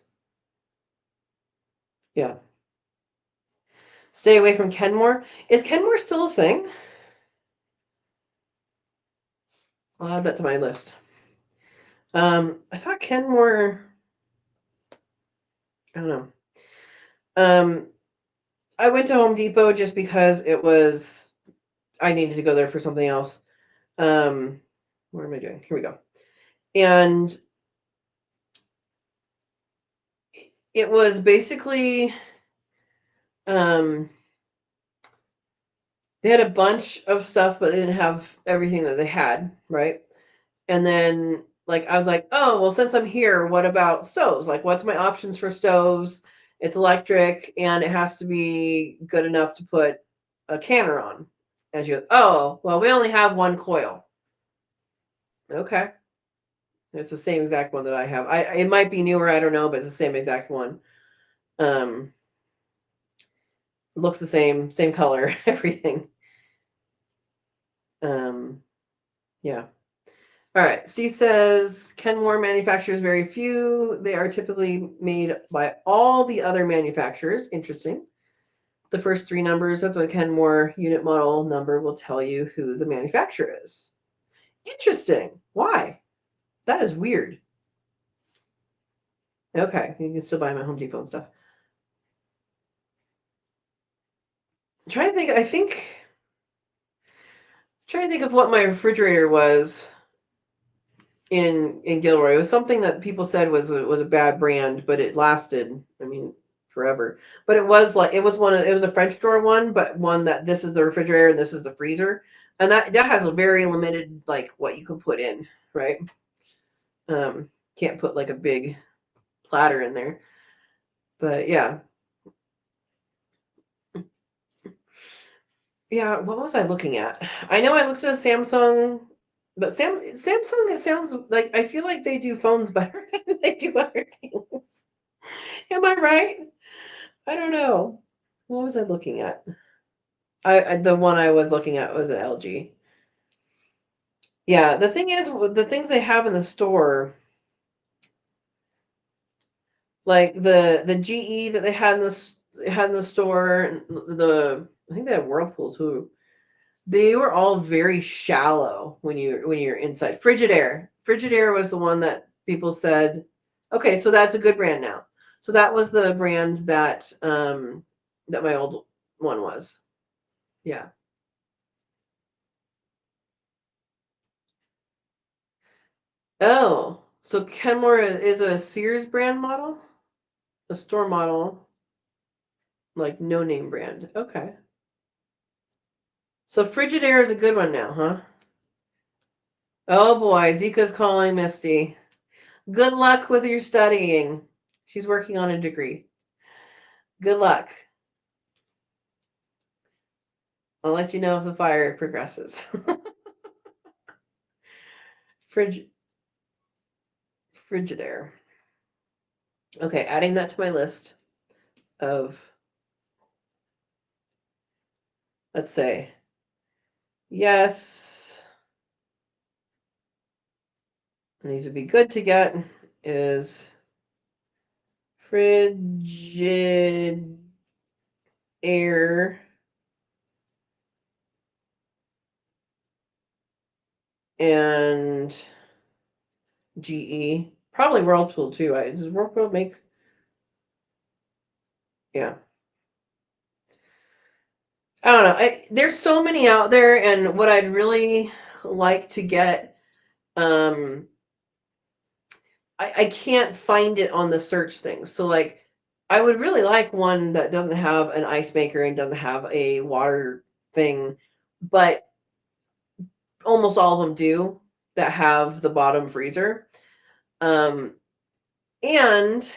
Yeah. Stay away from Kenmore. Is Kenmore still a thing? I'll add that to my list. I thought Kenmore. I don't know. I went to Home Depot just because I needed to go there for something else. What am I doing? Here we go. And it was basically, they had a bunch of stuff, but they didn't have everything that they had, right? And then, I was like, oh, well, since I'm here, what about stoves? What's my options for stoves? It's electric, and it has to be good enough to put a canner on. And she goes, oh, well, we only have 1 coil. Okay. It's the same exact one that I have. It might be newer, I don't know, but it's the same exact one. Looks the same color, everything. Yeah. All right. Steve says Kenmore manufactures very few. They are typically made by all the other manufacturers. Interesting. The first 3 numbers of a Kenmore unit model number will tell you who the manufacturer is. Interesting. Why? That is weird. Okay. You can still buy them at Home Depot and stuff. I'm trying to think. Trying to think of what my refrigerator was in Gilroy. It was something that people said was a bad brand, but it lasted. I mean, forever. But it was a French door one, but one that this is the refrigerator and this is the freezer, and that has a very limited like what you can put in, right? Can't put like a big platter in there, but yeah. Yeah, what was I looking at? I know I looked at a Samsung, but Samsung, it sounds like I feel like they do phones better than they do other things. Am I right? I don't know. What was I looking at? The one I was looking at was an LG. Yeah, the thing is, the things they have in the store, like the GE that they had in the store, and I think they have Whirlpool too. They were all very shallow when you're inside. Frigidaire was the one that people said, okay, so that's a good brand now. So that was the brand that my old one was. Yeah. Oh, so Kenmore is a Sears brand model, a store model, like no name brand. Okay. So Frigidaire is a good one now, huh? Oh boy, Zika's calling Misty. Good luck with your studying. She's working on a degree. Good luck. I'll let you know if the fire progresses. Fridge, Frigidaire. Okay, adding that to my list of, let's say, yes, and these would be good to get, is Frigid Air and GE. Probably Whirlpool too. Does Whirlpool make? Yeah. I don't know. There's so many out there, and what I'd really like to get, um, I can't find it on the search thing. So like, I would really like one that doesn't have an ice maker and doesn't have a water thing, but almost all of them do that have the bottom freezer. Um, and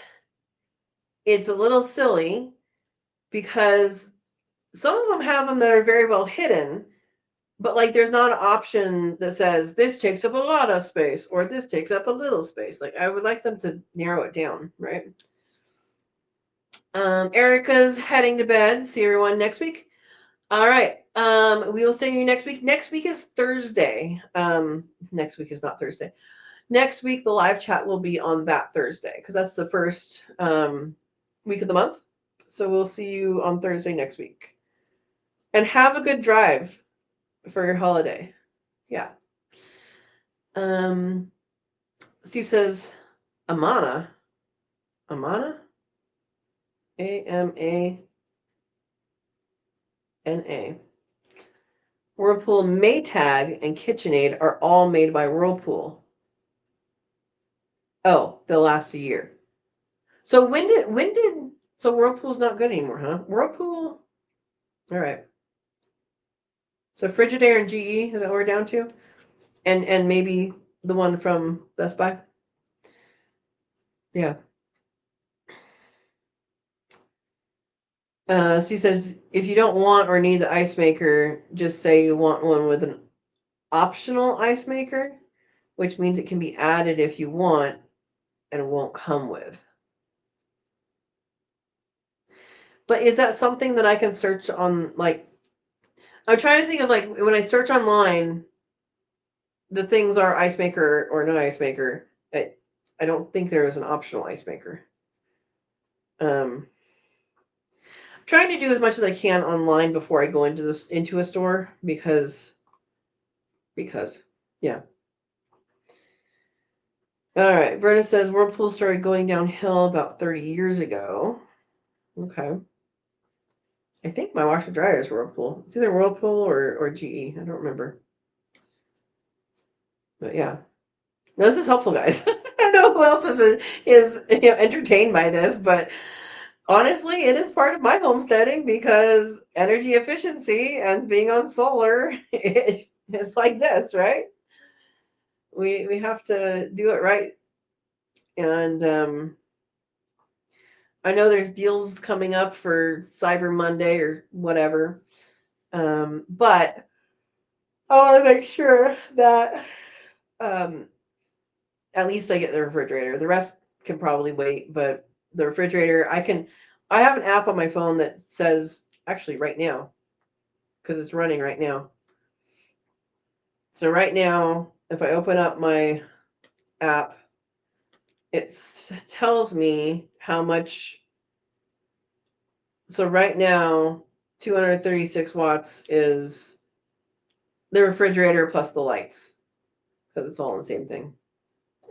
it's a little silly because some of them have them that are very well hidden, but like there's not an option that says this takes up a lot of space or this takes up a little space. Like I would like them to narrow it down, right? Erica's heading to bed. See everyone next week. All right. We will see you next week. Next week is Thursday. Next week is not Thursday. Next week the live chat will be on that Thursday because that's the first week of the month. So we'll see you on Thursday next week. And have a good drive for your holiday. Yeah. Um, Steve says Amana. Amana? AMANA. Whirlpool Maytag and KitchenAid are all made by Whirlpool. Oh, they'll last a year. So so Whirlpool's not good anymore, huh? Whirlpool. All right. So Frigidaire and GE is that what we're down to? And maybe the one from Best Buy. Yeah. Steve says if you don't want or need the ice maker, just say you want one with an optional ice maker, which means it can be added if you want and it won't come with. But is that something that I can search on? Like, I'm trying to think of like when I search online, the things are ice maker or no ice maker. I don't think there is an optional ice maker. I'm trying to do as much as I can online before I go into a store because yeah. All right. Verna says Whirlpool started going downhill about 30 years ago. Okay. I think my washer dryer is Whirlpool. It's either Whirlpool or GE. I don't remember. But yeah. No, this is helpful, guys. I don't know who else is entertained by this, but honestly, it is part of my homesteading because energy efficiency and being on solar it's like this, right? We have to do it right. And I know there's deals coming up for Cyber Monday or whatever. But I want to make sure that um, at least I get the refrigerator. The rest can probably wait, but the refrigerator, I have an app on my phone that says, actually right now, because it's running right now. So right now, if I open up my app, it tells me how much. So right now, 236 watts is the refrigerator plus the lights, because it's all in the same thing.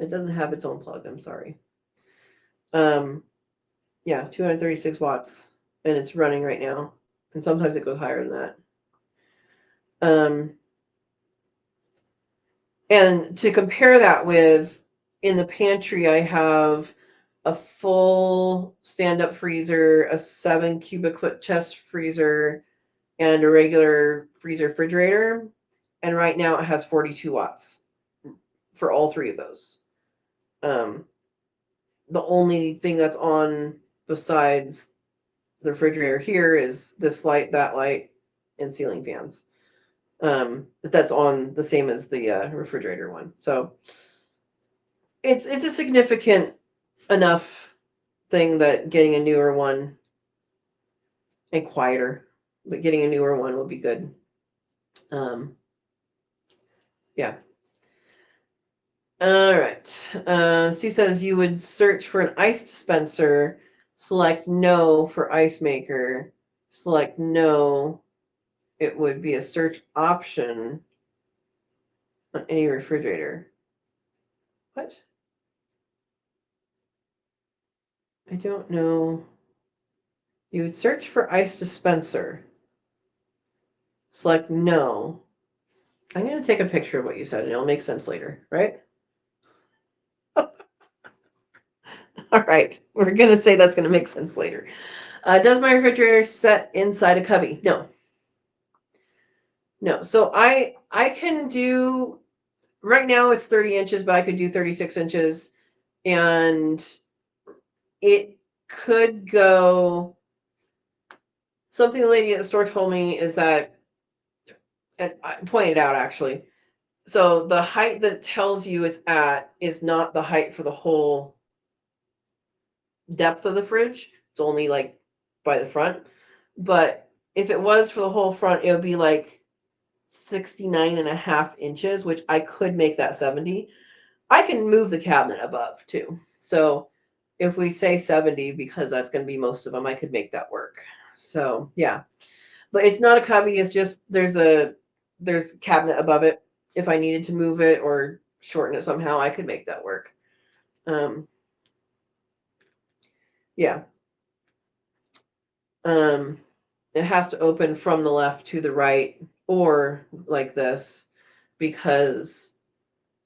It doesn't have its own plug, I'm sorry. Yeah, 236 watts, and it's running right now. And sometimes it goes higher than that. And to compare that with, in the pantry, I have a full stand-up freezer, a 7 cubic foot chest freezer, and a regular freezer refrigerator. And right now it has 42 watts for all three of those. The only thing that's on besides the refrigerator here is this light, that light, and ceiling fans. That's on the same as the refrigerator one. So it's a significant enough thing that getting a newer one, and quieter, but getting a newer one would be good. Yeah. All right. Steve says you would search for an ice dispenser, select no for ice maker, select no. It would be a search option on any refrigerator. What? I don't know. You would search for ice dispenser. Select no. I'm going to take a picture of what you said and it'll make sense later, right? All right. We're going to say that's going to make sense later. Does my refrigerator set inside a cubby? No. No. So I can do, right now it's 30 inches, but I could do 36 inches. And it could go, something the lady at the store told me is that, and I pointed out actually, so the height that tells you it's at is not the height for the whole depth of the fridge. It's only like by the front. But if it was for the whole front, it would be like 69.5 inches, which I could make that 70. I can move the cabinet above too. So if we say 70, because that's going to be most of them, I could make that work. So yeah, but it's not a cubby. It's just there's a cabinet above it. If I needed to move it or shorten it somehow, I could make that work. Yeah. It has to open from the left to the right or like this, because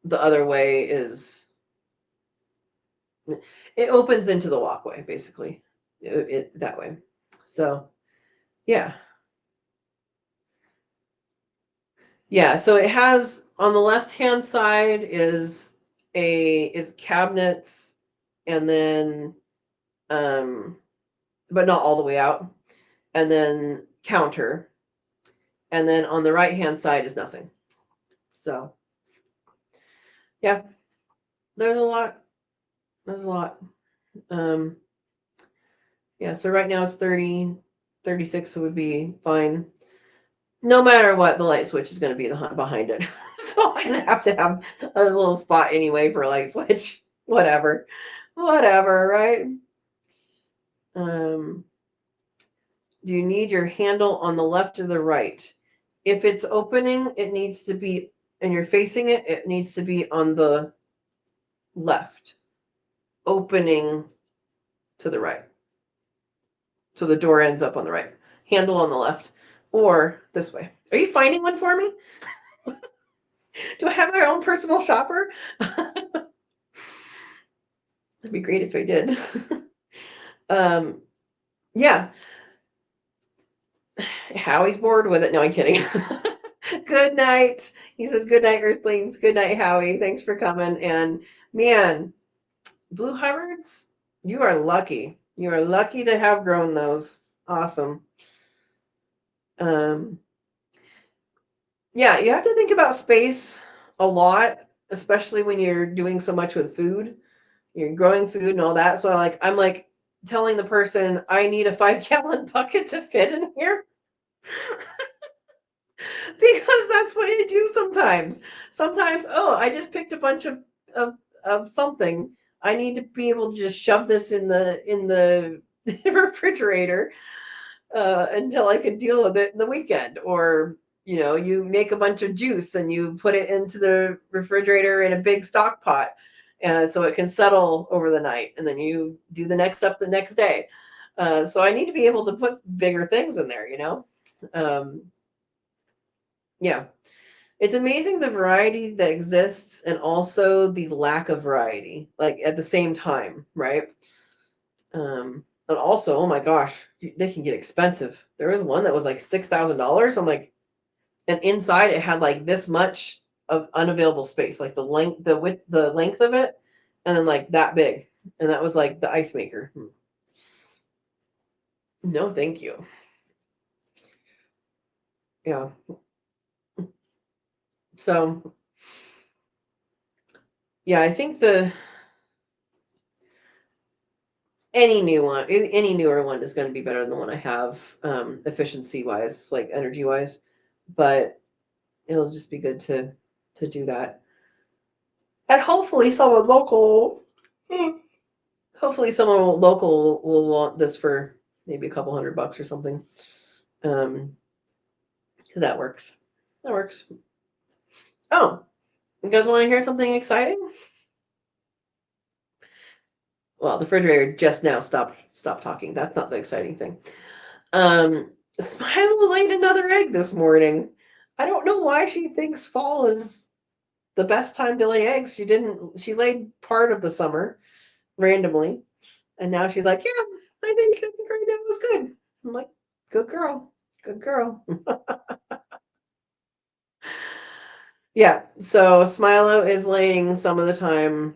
the other way is, it opens into the walkway basically, that way. So yeah. Yeah, so it has, on the left hand side is cabinets, and then but not all the way out, and then counter, and then on the right hand side is nothing. So yeah, there's a lot. Yeah, so right now it's 30, 36 would be fine. No matter what, the light switch is going to be behind it. So I'm going to have a little spot anyway for a light switch. Whatever, right? Do you need your handle on the left or the right? If it's opening, it needs to be, and you're facing it, it needs to be on the left. Opening to the right. So the door ends up on the right. Handle on the left. Or this way. Are you finding one for me? Do I have my own personal shopper? That'd be great if I did. Yeah. Howie's bored with it. No, I'm kidding. Good night. He says, good night, Earthlings. Good night, Howie. Thanks for coming. And man, blue hybrids, you are lucky. You are lucky to have grown those. Awesome. Um, yeah, you have to think about space a lot, especially when you're doing so much with food. You're growing food and all that. So I'm like telling the person I need a 5-gallon bucket to fit in here because that's what you do sometimes. Sometimes, oh, I just picked a bunch of of something. I need to be able to just shove this in the refrigerator until I can deal with it in the weekend. Or you make a bunch of juice and you put it into the refrigerator in a big stock pot, and so it can settle over the night, and then you do the next stuff the next day. So I need to be able to put bigger things in there. Um, yeah. It's amazing the variety that exists and also the lack of variety, like at the same time, right? And also, oh my gosh, they can get expensive. There was one that was like $6,000. I'm like, and inside it had like this much of unavailable space, like the length of it, and then like that big, and that was like the ice maker. No, thank you. Yeah. So yeah, I think the any newer one is going to be better than the one I have, efficiency wise, like energy wise. But it'll just be good to do that. And hopefully someone local will want this for maybe a couple $100 or something. Um, because that works. That works. Oh, you guys want to hear something exciting? Well, the refrigerator just now stopped talking. That's not the exciting thing. Smilo laid another egg this morning. I don't know why she thinks fall is the best time to lay eggs. She laid part of the summer randomly, and now she's like, yeah, I think right now is good. I'm like, good girl. Good girl. Yeah, so Smilo is laying some of the time.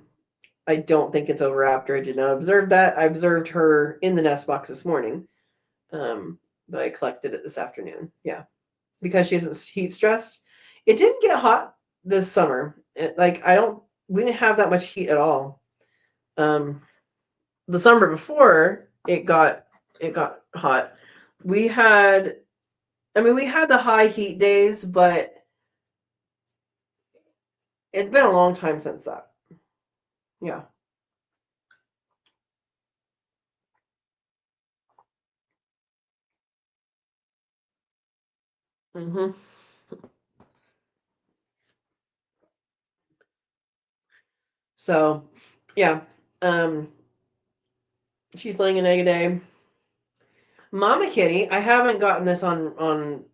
I don't think it's over after. I did not observe that. I observed her in the nest box this morning, um, but I collected it this afternoon. Yeah, because she isn't heat stressed. It didn't get hot this summer. We didn't have that much heat at all. Um, the summer before it got hot. We had, we had the high heat days, but it's been a long time since that. Yeah. Hmm. So, yeah. Um, she's laying an egg a day. Mama Kitty, I haven't gotten this on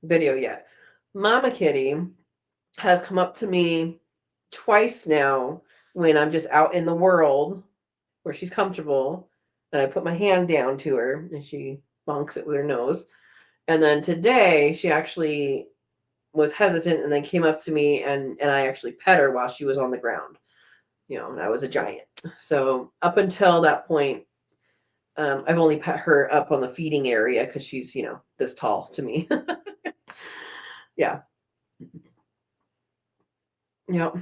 video yet. Mama Kitty has come up to me twice now when I'm just out in the world where she's comfortable, and I put my hand down to her and she bonks it with her nose. And then today she actually was hesitant and then came up to me, and I actually pet her while she was on the ground. And I was a giant. So up until that point, I've only pet her up on the feeding area because she's, this tall to me. Yeah. Yep.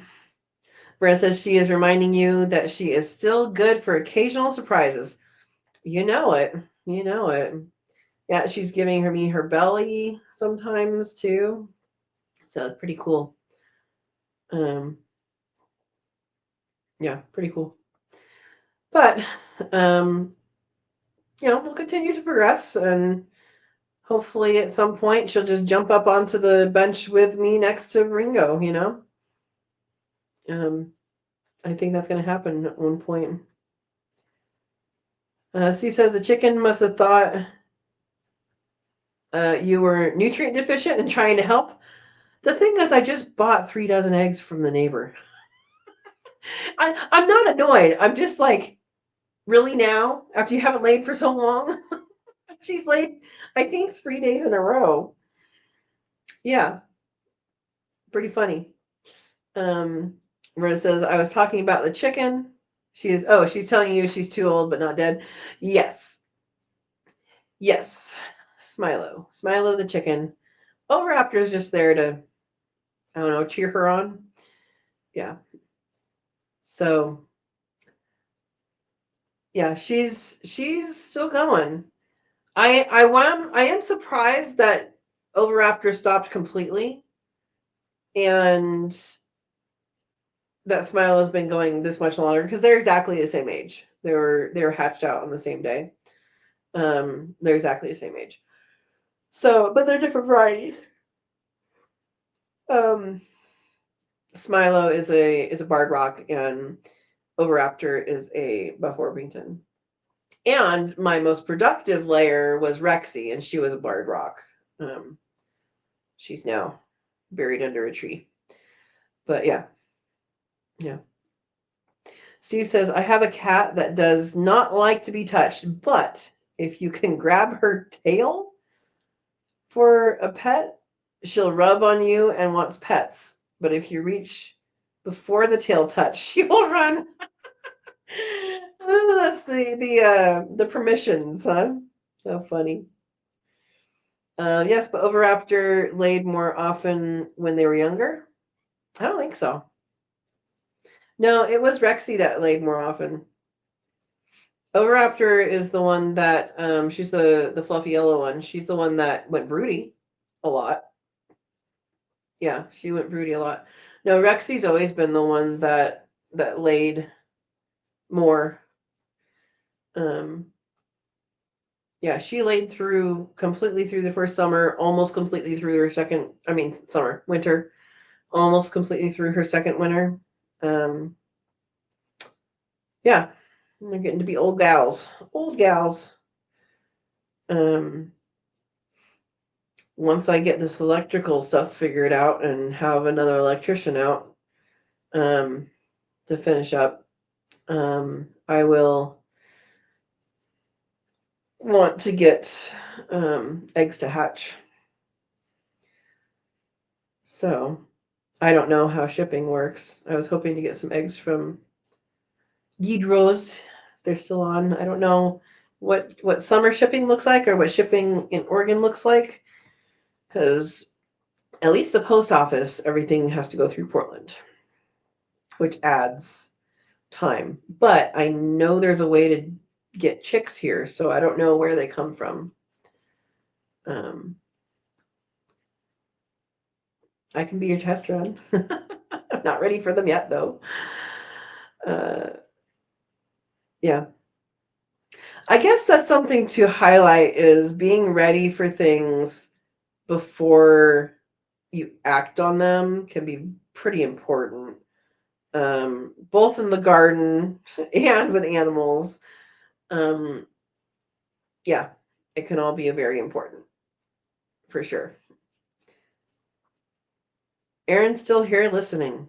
Brenda says she is reminding you that she is still good for occasional surprises. You know it. You know it. Yeah, she's giving me her belly sometimes too. So it's pretty cool. Um, yeah, pretty cool. But we'll continue to progress, and hopefully at some point she'll just jump up onto the bench with me next to Ringo. Um, I think that's going to happen at one point. Sue says the chicken must have thought you were nutrient deficient and trying to help. The thing is, I just bought 3 dozen eggs from the neighbor. I'm not annoyed. I'm just like, really now? After you haven't laid for so long? She's laid, I think, 3 days in a row. Yeah, pretty funny. Rose says, I was talking about the chicken. She's telling you she's too old but not dead. Yes. Yes. Smilo the chicken. Overaptor's just there to, I don't know, cheer her on. Yeah. So yeah, she's still going. I am surprised that Overaptor stopped completely and that Smile has been going this much longer because they're exactly the same age. They were hatched out on the same day. They're exactly the same age. So, but they're different varieties. Smilo is a barred rock and Overaptor is a Buff Orpington. And my most productive layer was Rexy, and she was a barred rock. She's now buried under a tree. But yeah. Steve says, I have a cat that does not like to be touched, but if you can grab her tail for a pet, she'll rub on you and wants pets. But if you reach before the tail touch, she will run. Oh, that's the permissions, huh? So funny. Yes, but Overaptor laid more often when they were younger. I don't think so. No, it was Rexy that laid more often. Overaptor is the one that she's the fluffy yellow one. She's the one that went broody a lot. Yeah, she went broody a lot. No, Rexy's always been the one that laid more. Yeah, she laid through completely through the first summer, almost completely through her second. I mean, winter, almost completely through her second winter. Yeah, they're getting to be old gals. Old gals. Once I get this electrical stuff figured out and have another electrician out to finish up, I will want to get eggs to hatch. So I don't know how shipping works. I was hoping to get some eggs from Guidrose. They're still on. I don't know what summer shipping looks like or what shipping in Oregon looks like, because at least the post office, everything has to go through Portland, which adds time. But I know there's a way to get chicks here, so I don't know where they come from. I can be your test run. I'm not ready for them yet, though. Yeah. I guess that's something to highlight is being ready for things before you act on them can be pretty important, both in the garden and with animals. Yeah, it can all be very important, for sure. Aaron's still here listening.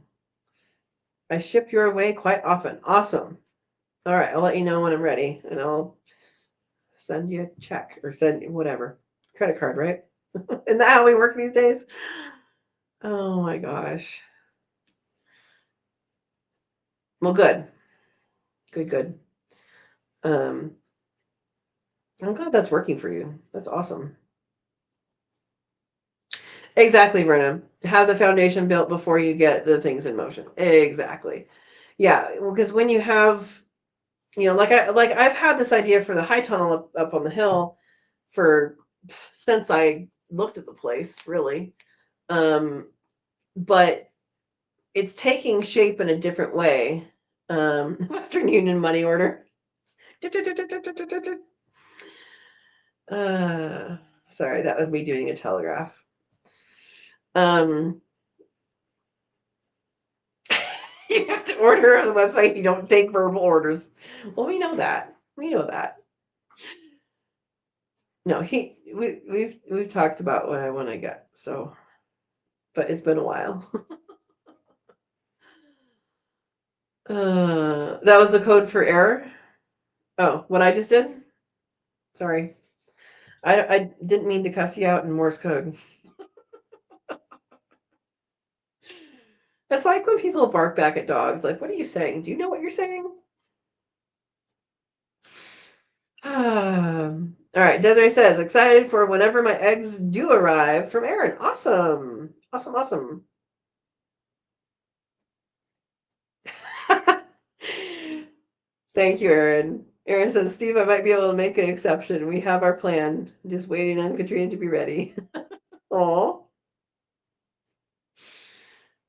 I ship your way quite often. Awesome. All right, I'll let you know when I'm ready, and I'll send you a check or send whatever. Credit card, right? Isn't that how we work these days? Oh my gosh. Well, good. Good. I'm glad that's working for you. That's awesome. Exactly, Brenna. Have the foundation built before you get the things in motion. Exactly. Yeah, because when you have, I've had this idea for the high tunnel up on the hill for since I looked at the place, really. But it's taking shape in a different way. Western Union money order. Sorry, that was me doing a telegraph. You have to order on the website. You don't take verbal orders. Well, we know that. No, we've talked about what I want to get. So, but it's been a while. That was the code for error. Oh, what I just did? Sorry. I didn't mean to cuss you out in Morse code. It's like when people bark back at dogs. Like, what are you saying? Do you know what you're saying? All right. Desiree says, excited for whenever my eggs do arrive from Aaron. Awesome. Awesome. Awesome. Thank you, Aaron. Aaron says, Steve, I might be able to make an exception. We have our plan. Just waiting on Katrina to be ready. Aw.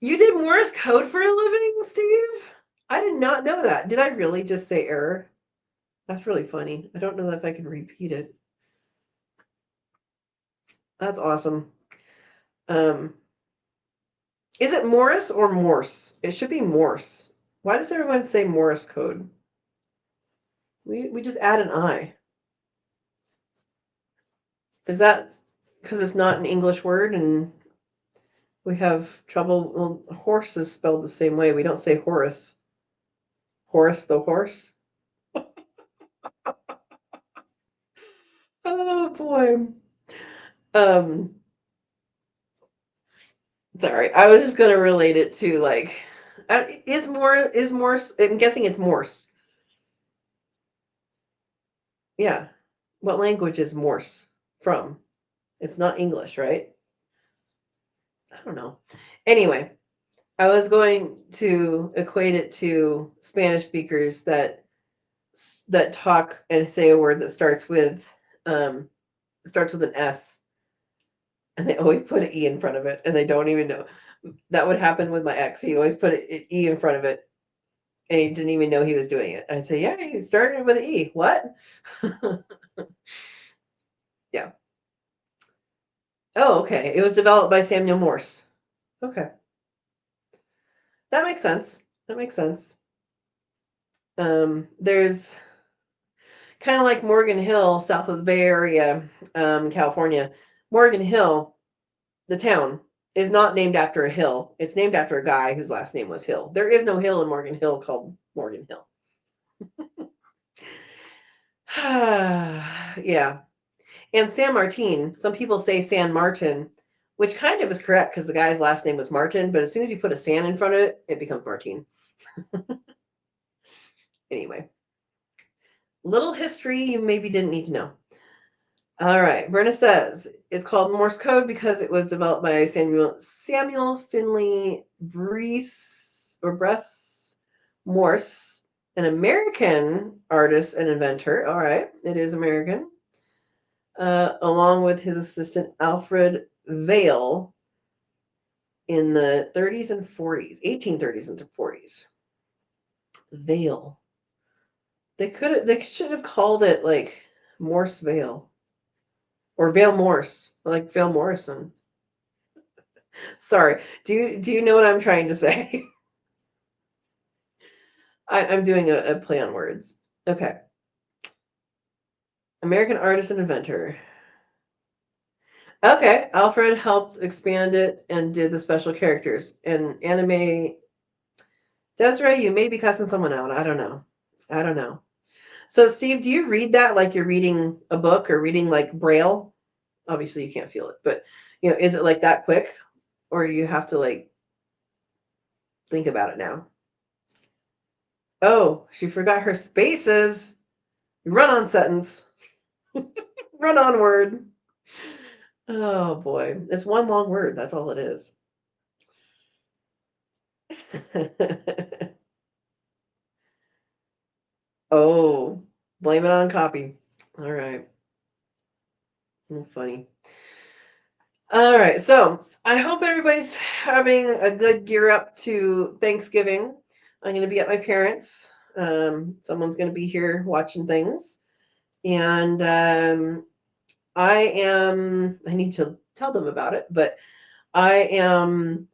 You did Morse code for a living, Steve? I did not know that. Did I really just say error? That's really funny. I don't know if I can repeat it. That's awesome. Is it Morse or Morse? It should be Morse. Why does everyone say Morse code? We just add an I. Is that because it's not an English word and we have trouble? Well, horse is spelled the same way. We don't say Horace. Horace the horse. Oh boy. Um, sorry. I was just gonna relate it to like, is Morse? I'm guessing it's Morse. Yeah. What language is Morse from? It's not English, right? I don't know. Anyway, I was going to equate it to Spanish speakers that talk and say a word that starts with an S, and they always put an E in front of it, and they don't even know. That would happen with my ex. He always put an E in front of it, and he didn't even know he was doing it. I'd say, yeah, you started with an E. What? Yeah. Oh, okay. It was developed by Samuel Morse. Okay. That makes sense. That makes sense. There's kind of like Morgan Hill, south of the Bay Area, California. Morgan Hill, the town, is not named after a hill. It's named after a guy whose last name was Hill. There is no hill in Morgan Hill called Morgan Hill. Yeah. And San Martin, some people say San Martin, which kind of is correct because the guy's last name was Martin, but as soon as you put a San in front of it, it becomes Martin. Anyway, little history you maybe didn't need to know. All right. Brenna says it's called Morse code because it was developed by Samuel Finley Bress Morse, an American artist and inventor. All right. It is American. Along with his assistant Alfred Vail in the 30s and 40s, 1830s and 40s. Vail. They should have called it like Morse Vail. Or Vale Morse, like Vale Morrison. Sorry. Do you know what I'm trying to say? I'm doing a play on words. Okay. American artist and inventor. Okay. Alfred helped expand it and did the special characters. And anime. Desiree, you may be cussing someone out. I don't know. I don't know. So, Steve, do you read that like you're reading a book or reading like Braille? Obviously, you can't feel it, but is it like that quick, or do you have to like think about it now? Oh, she forgot her spaces. Run on sentence. Run on word. Oh boy. It's one long word. That's all it is. Oh, blame it on copy. All right. Funny. All right. So I hope everybody's having a good gear up to Thanksgiving. I'm going to be at my parents'. Someone's going to be here watching things. And I need to tell them about it, but I am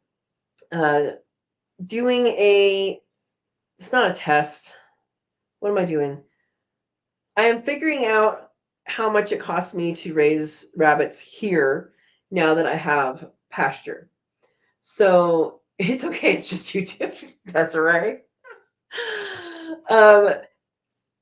doing it's not a test. What am I doing? I am figuring out how much it costs me to raise rabbits here now that I have pasture. So it's okay. It's just YouTube. That's all right. Um,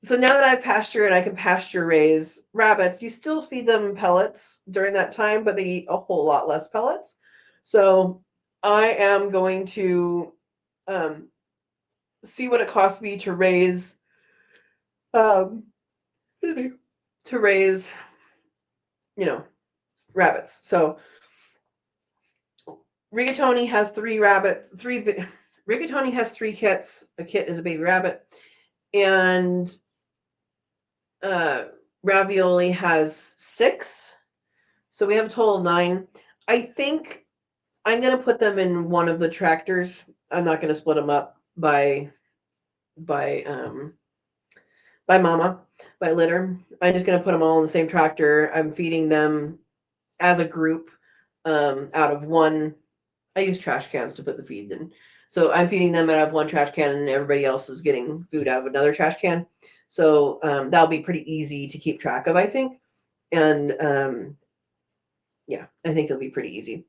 so now that I've pastured and I can pasture raise rabbits, you still feed them pellets during that time, but they eat a whole lot less pellets. So I am going to um, see what it costs me um, to raise, you know, rabbits. So Rigatoni has Rigatoni has 3 kits. A kit is a baby rabbit, and uh, Ravioli has 6. So we have a total of 9. I think I'm gonna put them in one of the tractors. I'm not gonna split them up by by mama, by litter. I'm just gonna put them all in the same tractor. I'm feeding them as a group out of one. I use trash cans to put the feed in. So I'm feeding them out of one trash can, and everybody else is getting food out of another trash can. So that'll be pretty easy to keep track of, I think. And yeah, I think it'll be pretty easy.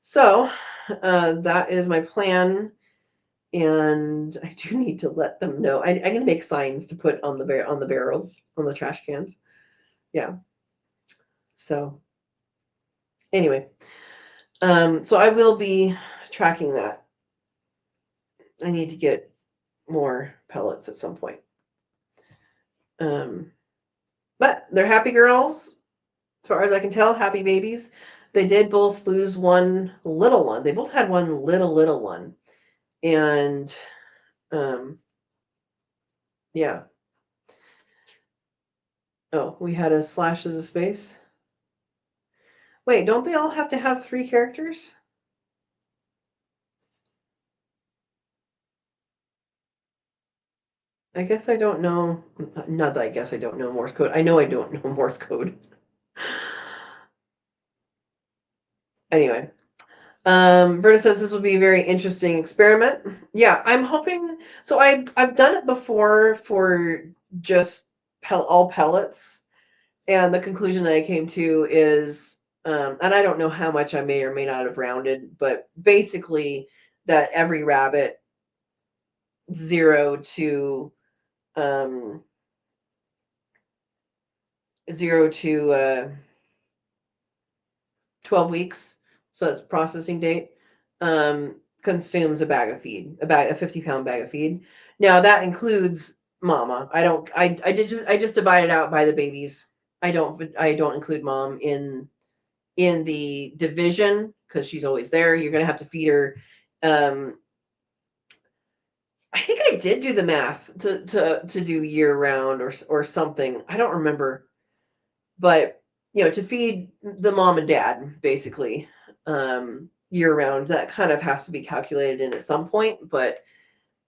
So that is my plan. And I do need to let them know. I'm going to make signs to put on the barrels, on the trash cans. Yeah. So anyway, so I will be tracking that. I need to get more pellets at some point. But they're happy girls, as far as I can tell, happy babies. They did both lose one little one. They both had one little one. And yeah. Oh, we had a slash as a space. Wait, don't they all have to have 3 characters? I guess I don't know. Not that I guess I don't know Morse code. I know I don't know Morse code. Anyway, Verna says this will be a very interesting experiment. Yeah, I'm hoping. So I've done it before for just all pellets, and the conclusion that I came to is, and I don't know how much I may or may not have rounded, but basically that every rabbit 0 to um, 0 to 12 weeks, so that's processing date, consumes a bag of feed, a 50-pound bag of feed. Now that includes mama. I just divide it out by the babies. I don't include mom in the division because she's always there. You're gonna have to feed her. I think I did do the math to do year round or something. I don't remember, but to feed the mom and dad basically year round, that kind of has to be calculated in at some point. But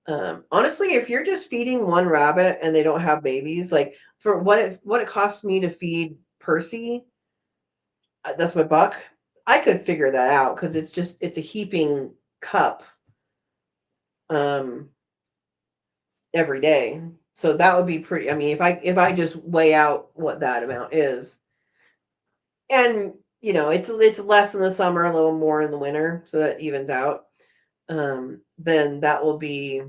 honestly, if you're just feeding one rabbit and they don't have babies, like for what it costs me to feed Percy, that's my buck. I could figure that out because it's a heaping cup um, every day. So that would be pretty. I mean, if I just weigh out what that amount is, and it's less in the summer, a little more in the winter, so that evens out. Then that will be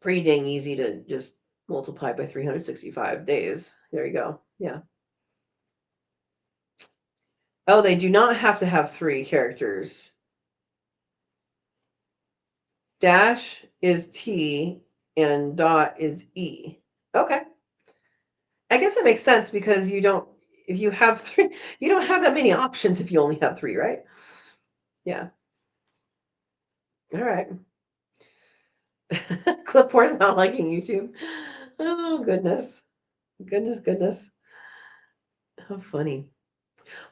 pretty dang easy to just multiply by 365 days. There you go. Yeah. Oh, they do not have to have 3 characters. Dash is T and dot is E. Okay. I guess that makes sense because if you have 3, you don't have that many options if you only have 3, right? Yeah. All right. Clipboard's not liking YouTube. Oh, goodness. Goodness. How funny.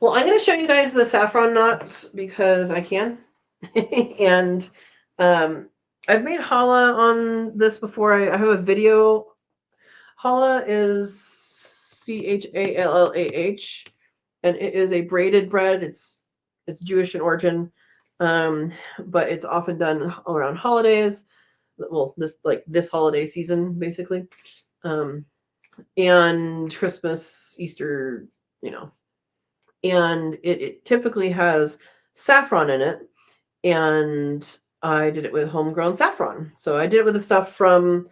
Well, I'm going to show you guys the saffron knots because I can. And I've made challah on this before. I have a video. Challah is CHALLAH, and it is a braided bread. It's Jewish in origin, but it's often done around holidays. Well, this holiday season, basically, and Christmas, Easter, and it typically has saffron in it. and I did it with homegrown saffron. So I did it with the stuff from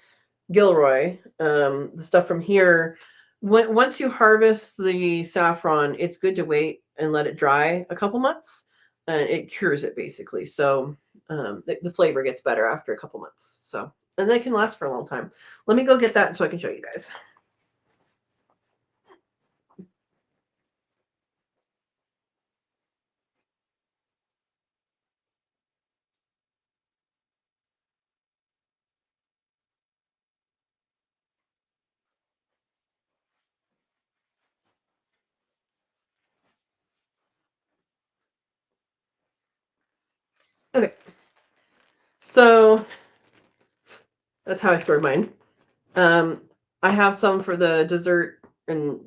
Gilroy. The stuff from here, once you harvest the saffron, it's good to wait and let it dry a couple months, and it cures it basically. So the flavor gets better after a couple months. So, and they can last for a long time. Let me go get that so I can show you guys. Okay, so that's how I stored mine. I have some for the dessert and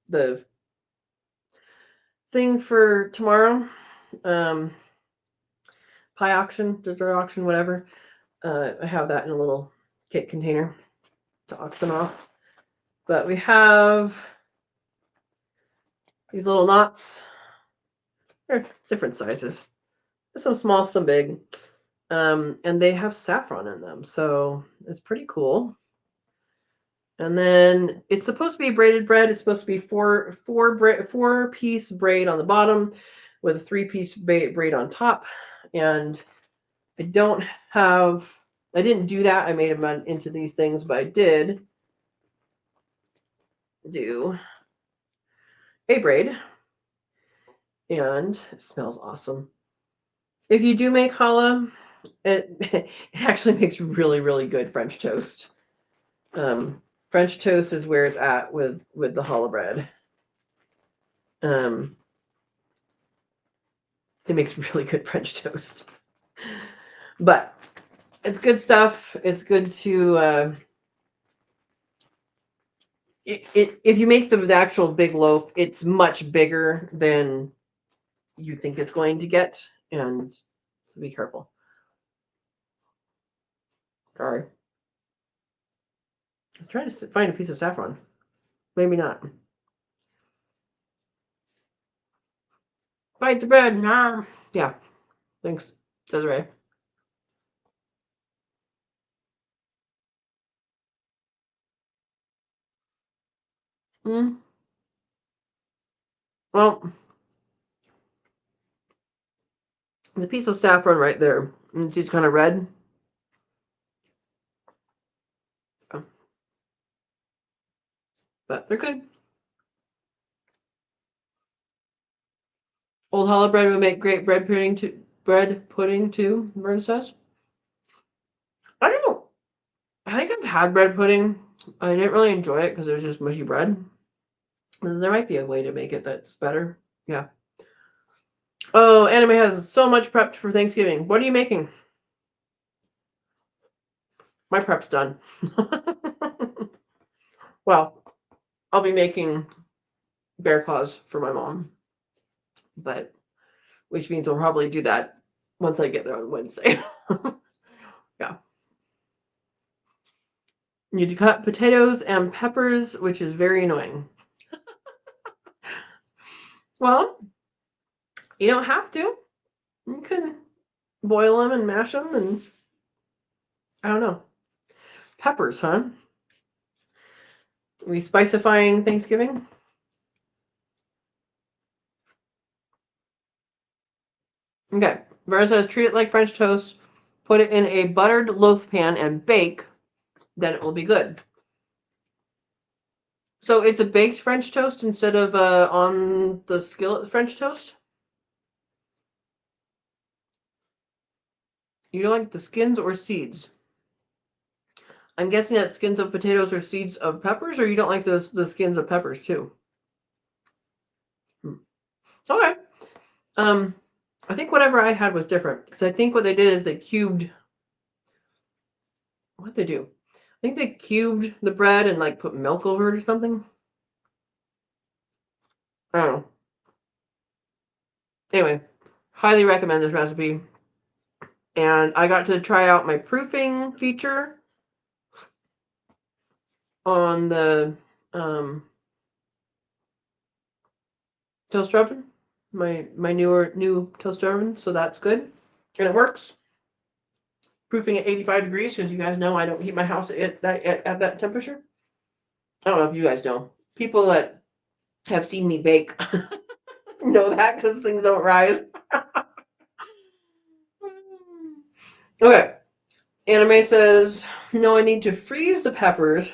the thing for tomorrow. Pie auction, dessert auction, whatever. I have that in a little cake container to auction off. But we have these little knots. They're different sizes. Some small, some big. And they have saffron in them, so it's pretty cool. And then it's supposed to be braided bread. It's supposed to be four piece braid on the bottom with a 3-piece braid on top. And I didn't do that. I made them into these things, but I did do a braid, and it smells awesome. If you do make challah, it actually makes really, really good French toast. French toast is where it's at with the challah bread. It makes really good French toast. But it's good stuff. It's good to if you make the actual big loaf, it's much bigger than you think it's going to get, and so be careful. Sorry. I'm trying to find a piece of saffron. Maybe not. Bite the bread. Nah. Yeah. Thanks, Desiree. Well, the piece of saffron right there. It's just kind of red. But they're good. Old challah bread would make great bread pudding too. Vern says. I don't know. I think I've had bread pudding. I didn't really enjoy it because it was just mushy bread. There might be a way to make it that's better. Yeah. Oh, Anime has so much prepped for Thanksgiving. What are you making? My prep's done. Well, I'll be making bear claws for my mom, but which means I'll probably do that once I get there on Wednesday. Yeah. You need to cut potatoes and peppers, which is very annoying. Well, you don't have to. You can boil them and mash them, and I don't know. Peppers, huh? Are we spicifying Thanksgiving? Okay. Vera says treat it like French toast. Put it in a buttered loaf pan and bake. Then it will be good. So it's a baked French toast instead of on the skillet French toast? You don't like the skins or seeds? I'm guessing that skins of potatoes or seeds of peppers, or you don't like the skins of peppers too? Okay. I think whatever I had was different because I think what they did is they cubed. What'd they do? I think they cubed the bread and like put milk over it or something. I don't know. Anyway, highly recommend this recipe. And I got to try out my proofing feature on the toaster oven, my new toaster oven, so that's good. And it works. Proofing at 85 degrees, because you guys know I don't keep my house at that temperature. I don't know if you guys know. People that have seen me bake know that, because things don't rise. Okay. Anime says, no, I need to freeze the peppers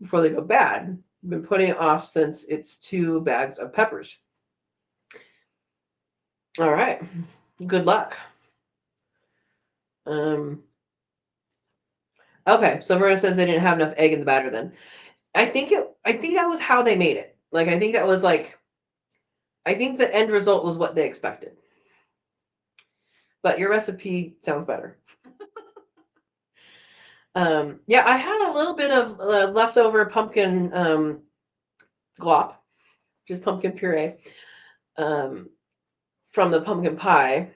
before they go bad. I've been putting it off since it's 2 bags of peppers. All right. Good luck. Okay, so Verna says they didn't have enough egg in the batter then. I think that was how they made it. Like, I think that was like, I think the end result was what they expected. But your recipe sounds better. Yeah, I had a little bit of leftover pumpkin glop, just pumpkin puree, from the pumpkin pie.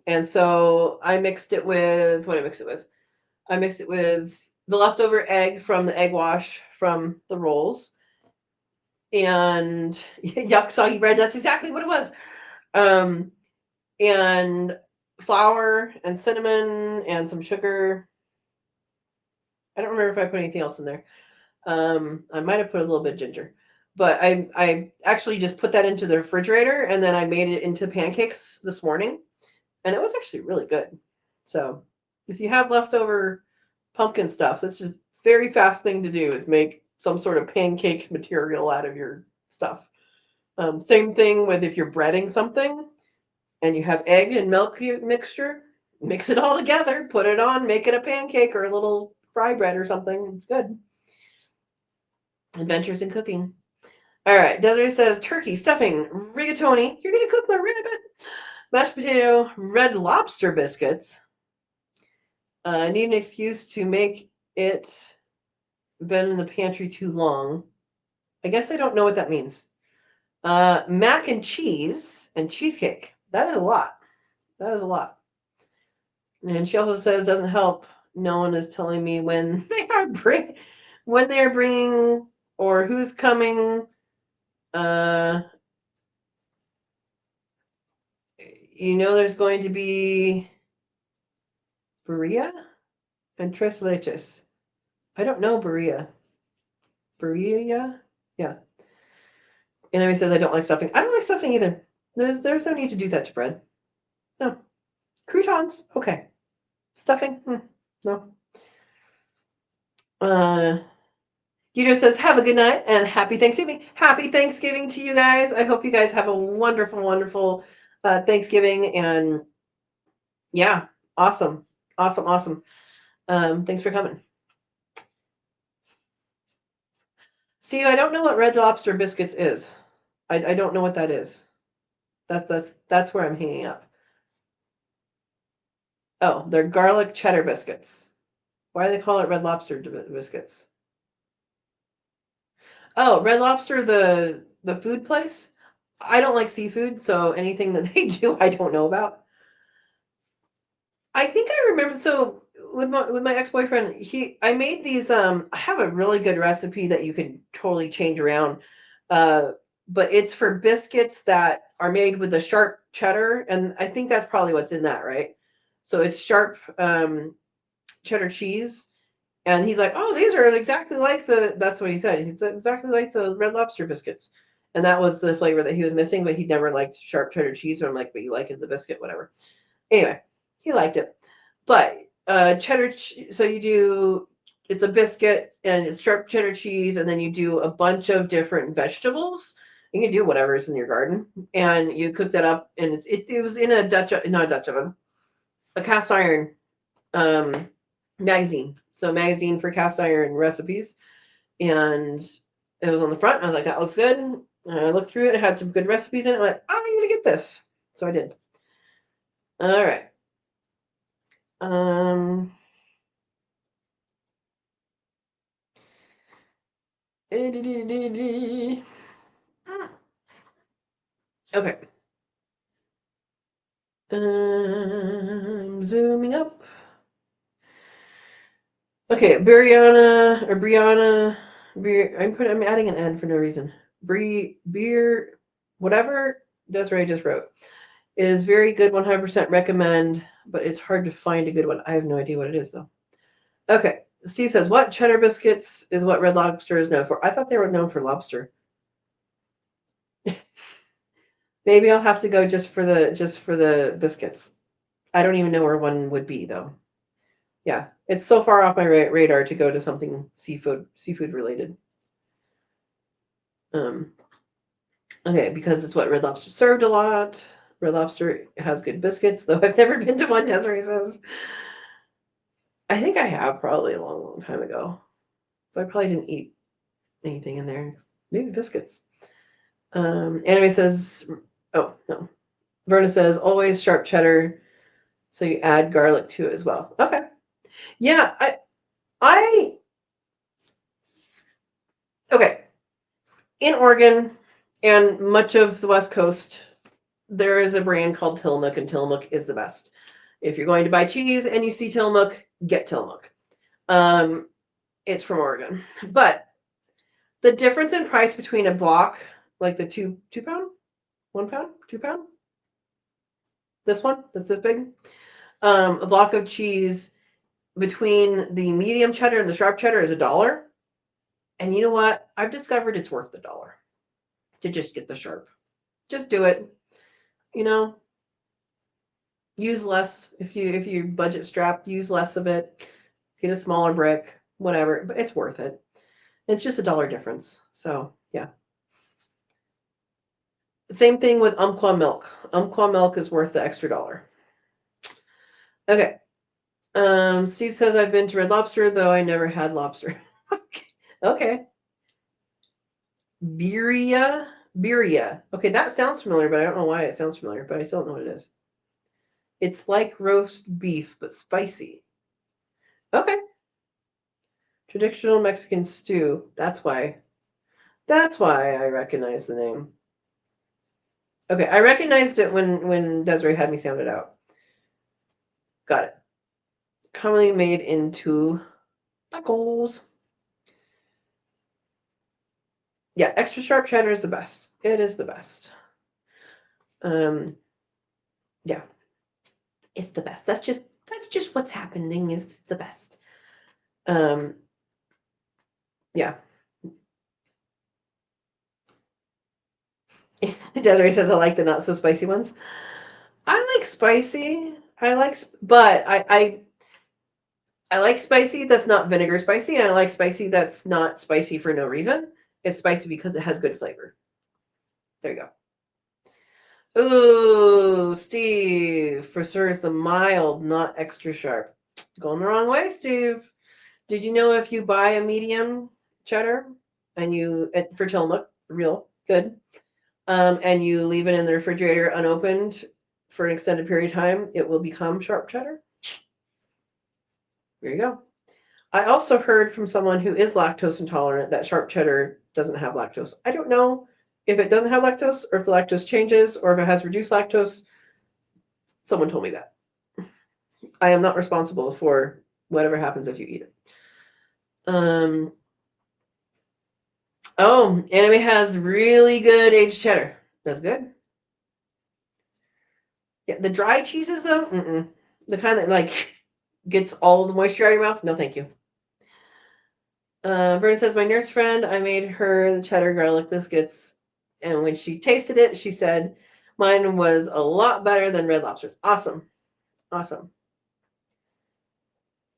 And so I mixed it with, what did I mix it with? I mixed it with the leftover egg from the egg wash from the rolls. And yuck, soggy bread, that's exactly what it was. And flour and cinnamon and some sugar. I don't remember if I put anything else in there. I might have put a little bit of ginger, but I actually just put that into the refrigerator, and then I made it into pancakes this morning, and it was actually really good. So if you have leftover pumpkin stuff, that's just very fast thing to do, is make some sort of pancake material out of your stuff. Same thing with if you're breading something and you have egg and milk mixture, mix it all together, put it on, make it a pancake or a little fry bread or something. It's good. Adventures in cooking. All right. Desiree says turkey, stuffing, rigatoni. You're going to cook my rabbit. Mashed potato, red lobster biscuits. I need an excuse to make it. Been in the pantry too long. I guess I don't know what that means. Mac and cheese and cheesecake. That is a lot. That is a lot. And she also says doesn't help. No one is telling me when they are bringing or who's coming. There's going to be Berea and Tres Leches. I don't know Berea. Berea? Yeah. Enemy says I don't like stuffing. I don't like stuffing either. There's no need to do that to bread. No. Croutons, okay. Stuffing, no. Guido says, have a good night and happy Thanksgiving. Happy Thanksgiving to you guys. I hope you guys have a wonderful, wonderful Thanksgiving. And yeah, awesome. Awesome, awesome. Thanks for coming. See, I don't know what Red Lobster biscuits is. I don't know what that is. That's where I'm hanging up. Oh, they're garlic cheddar biscuits. Why do they call it Red Lobster biscuits? Oh, Red Lobster, the food place? I don't like seafood, so anything that they do, I don't know about. I think I remember. So with my ex-boyfriend, I made these. I have a really good recipe that you can totally change around, but it's for biscuits that are made with the sharp cheddar, and I think that's probably what's in that, right? So it's sharp cheddar cheese. And he's like, oh, these are exactly like that's what he said. It's exactly like the Red Lobster biscuits. And that was the flavor that he was missing, but he never liked sharp cheddar cheese. So I'm like, but you like it, the biscuit, whatever. Anyway, he liked it. But so it's a biscuit and it's sharp cheddar cheese. And then you do a bunch of different vegetables. You can do whatever's in your garden. And you cook that up. And it was in a not a Dutch oven, a cast iron magazine. So magazine for cast iron recipes. And it was on the front. And I was like, that looks good. And I looked through it. It had some good recipes in it. I'm like, I'm going to get this. So I did. All right. Okay. I'm zooming up. Okay, Brianna, I'm adding an N for no reason. Beer, whatever Desiree just wrote. It is very good, 100% recommend, but it's hard to find a good one. I have no idea what it is, though. Okay, Steve says, what cheddar biscuits is what Red Lobster is known for? I thought they were known for lobster. Maybe I'll have to go just for the biscuits. I don't even know where one would be, though. Yeah, it's so far off my radar to go to something seafood related. Okay, because it's what Red Lobster served a lot. Red Lobster has good biscuits, though I've never been to one, Desiree says. I think I have probably a long, long time ago. But I probably didn't eat anything in there. Maybe biscuits. Anime says, oh, no. Verna says, always sharp cheddar, so you add garlic to it as well. Okay. Yeah, okay. In Oregon and much of the West Coast, there is a brand called Tillamook, and Tillamook is the best. If you're going to buy cheese and you see Tillamook, get Tillamook. It's from Oregon. But the difference in price between a block, like the 2 pound, 1 pound, 2 pound, this one that's this big, a block of cheese between the medium cheddar and the sharp cheddar is $1. And you know what? I've discovered it's worth the $1 to just get the sharp. Just do it. You know, use less if you budget strapped. Use less of it. Get a smaller brick, whatever. But it's worth it. It's just $1 difference. So yeah. Same thing with Umpqua milk. Umpqua milk is worth the extra $1. Okay. Steve says I've been to Red Lobster, though I never had lobster. Okay. Birria. Okay, that sounds familiar, but I don't know why it sounds familiar, but I still don't know what it is. It's like roast beef, but spicy. Okay. Traditional Mexican stew. That's why I recognize the name. Okay, I recognized it when Desiree had me sound it out. Got it. Commonly made into tacos. Yeah, extra sharp cheddar is the best. It is the best. Yeah. It's the best. That's just what's happening is the best. Yeah. Desiree says I like the not so spicy ones. I like spicy. But I like spicy that's not vinegar spicy, and I like spicy that's not spicy for no reason. It's spicy because it has good flavor. There you go. Ooh, Steve prefers the mild, not extra sharp. Going the wrong way, Steve. Did you know if you buy a medium cheddar and you for Tillamook, real good, and you leave it in the refrigerator unopened for an extended period of time, it will become sharp cheddar? There you go. I also heard from someone who is lactose intolerant that sharp cheddar doesn't have lactose. I don't know if it doesn't have lactose or if the lactose changes or if it has reduced lactose. Someone told me that. I am not responsible for whatever happens if you eat it. Oh, Anime has really good aged cheddar. That's good. Yeah, the dry cheeses though, the kind that like gets all the moisture out of your mouth. No, thank you. Bernie says, my nurse friend, I made her the cheddar garlic biscuits, and when she tasted it, she said mine was a lot better than Red Lobster's. Awesome.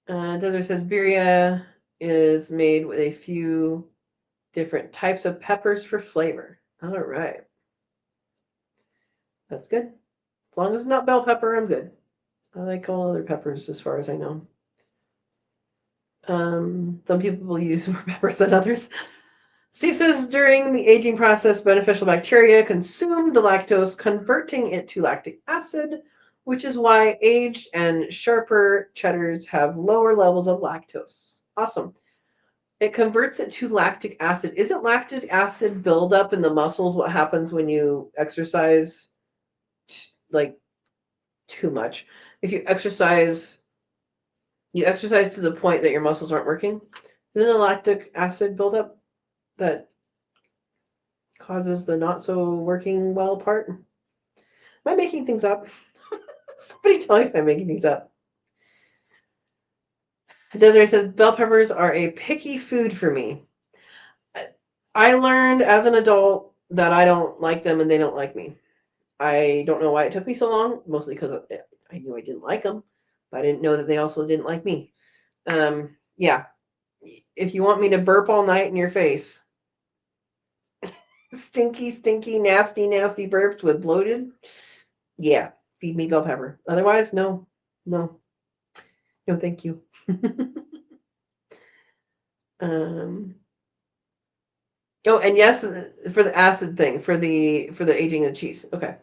Desiree says birria is made with a few different types of peppers for flavor. All right. That's good. As long as it's not bell pepper, I'm good. I like all other peppers as far as I know. Some people will use more peppers than others. Steve says during the aging process, beneficial bacteria consume the lactose, converting it to lactic acid, which is why aged and sharper cheddars have lower levels of lactose. Awesome. It converts it to lactic acid. Isn't lactic acid buildup in the muscles what happens when you exercise like too much? If you exercise to the point that your muscles aren't working, isn't it lactic acid buildup that causes the not so working well part? I making things up? Somebody tell me if I'm making things up. Desiree says, bell peppers are a picky food for me. I learned as an adult that I don't like them and they don't like me. I don't know why it took me so long, mostly because I knew I didn't like them, but I didn't know that they also didn't like me. Yeah. If you want me to burp all night in your face, stinky, stinky, nasty, nasty burps with bloated, yeah, feed me bell pepper. Otherwise, no, no, no, thank you. Oh, and yes, for the acid thing, for the aging of the cheese. Okay.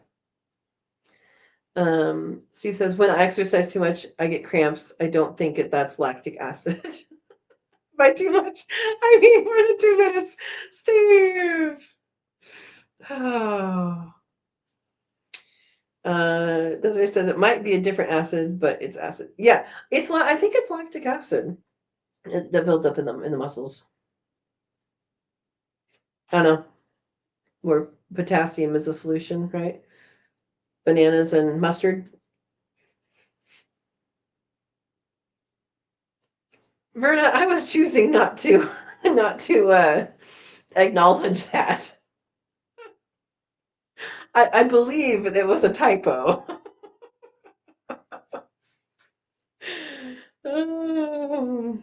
Steve says, when I exercise too much, I get cramps. I don't think that's lactic acid. By too much, I mean more than 2 minutes. Steve. Oh. Desiree says it might be a different acid, but it's acid. Yeah, I think it's lactic acid that builds up in the muscles. I don't know. Where potassium is a solution, right? Bananas and mustard. Verna, I was choosing not to acknowledge that. I believe it was a typo. Oh.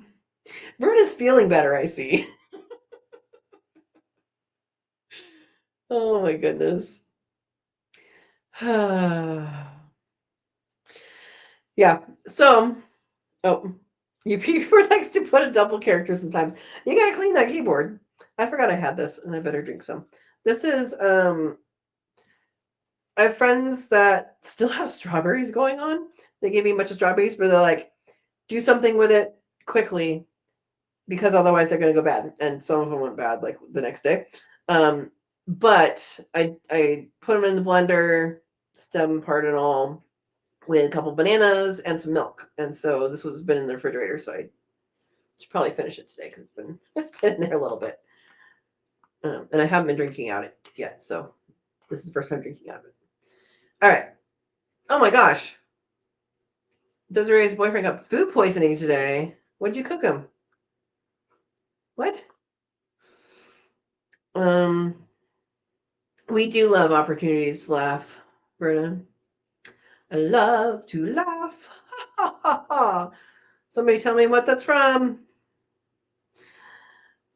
Verna's feeling better, I see. Oh my goodness. Yeah. So, oh, Peter likes to put a double character sometimes. You gotta clean that keyboard. I forgot I had this, and I better drink some. This is I have friends that still have strawberries going on. They gave me a bunch of strawberries, but they're like, do something with it quickly because otherwise they're gonna go bad. And some of them went bad like the next day. But I put them in the blender, stem part and all, with a couple bananas and some milk. And so this has been in the refrigerator, so I should probably finish it today because it's been in there a little bit. And I haven't been drinking out it yet, so this is the first time drinking out of it. All right. Oh my gosh. Desiree's boyfriend got food poisoning today. What'd you cook him? What? We do love opportunities to laugh, Berna. I love to laugh. Ha ha ha. Somebody tell me what that's from.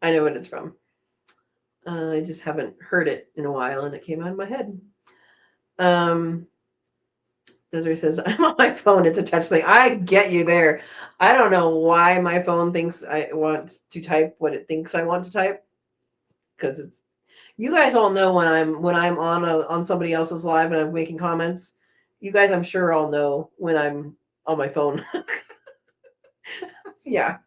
I know what it's from. I just haven't heard it in a while, and it came out of my head. Desiree says, I'm on my phone. It's a touch thing. I get you there. I don't know why my phone thinks I want to type what it thinks I want to type. Because it's you guys all know when I'm on somebody else's live and I'm making comments. You guys, I'm sure all know when I'm on my phone. Yeah.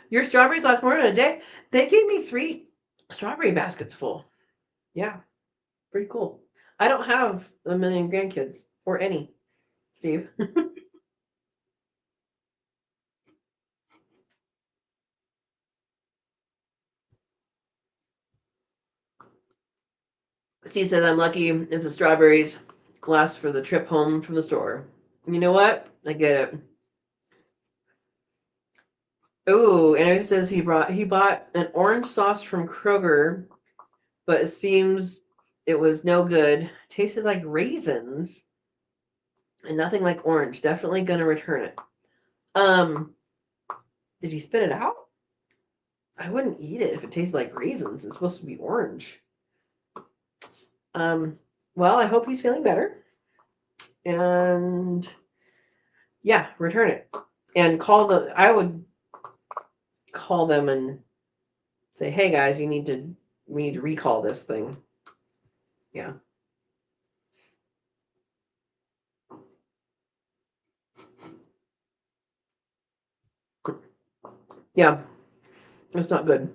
Your strawberries last more than a day. They gave me 3 strawberry baskets full. Yeah. Pretty cool. I don't have a million grandkids or any, Steve. Steve says I'm lucky it's the strawberries last for the trip home from the store. You know what? I get it. Oh, and it says he bought an orange sauce from Kroger, but it seems it was no good. Tasted like raisins and nothing like orange. Definitely gonna return it. Um, did he spit it out? I wouldn't eat it if it tasted like raisins. It's supposed to be orange. Well, I hope he's feeling better. And yeah, return it. And I would call them and say, hey guys, we need to recall this thing. Yeah. Yeah. It's not good.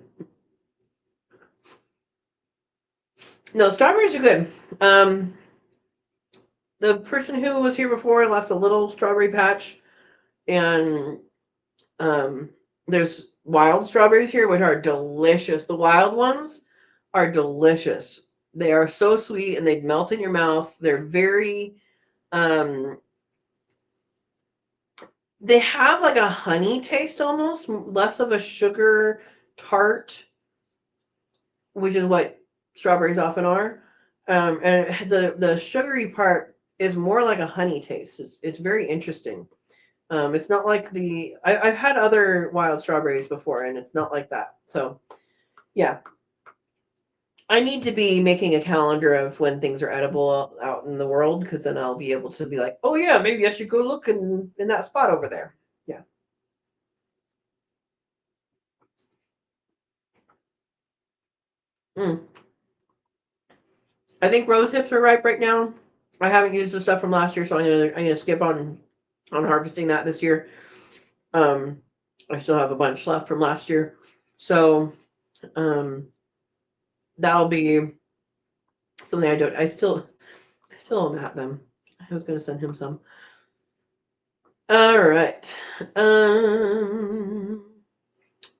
No, strawberries are good. The person who was here before left a little strawberry patch, and there's wild strawberries here, which are delicious. The wild ones are delicious. They are so sweet and they melt in your mouth. They're very, they have like a honey taste almost, less of a sugar tart, which is what strawberries often are. And the sugary part is more like a honey taste. It's very interesting. It's not like I've had other wild strawberries before, and it's not like that. So yeah, I need to be making a calendar of when things are edible out in the world, because then I'll be able to be like, oh yeah, maybe I should go look in that spot over there. Yeah. Mm. I think rose hips are ripe right now. I haven't used the stuff from last year, so I'm gonna skip on harvesting that this year. Um, I still have a bunch left from last year, so um, that'll be something I don't. I still don't have them. I was gonna send him some. All right.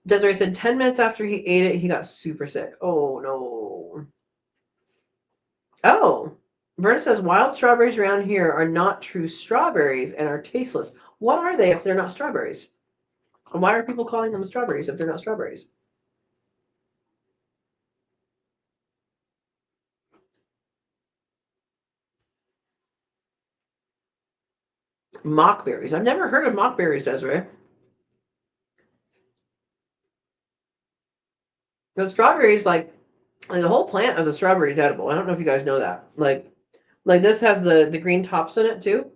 Desiree said 10 minutes after he ate it, he got super sick. Oh no. Oh, Verna says wild strawberries around here are not true strawberries and are tasteless. What are they if they're not strawberries? And why are people calling them strawberries if they're not strawberries? Mockberries. I've never heard of mockberries, Desiree. The strawberries, like the whole plant of the strawberry is edible. I don't know if you guys know that. Like this has the green tops in it too,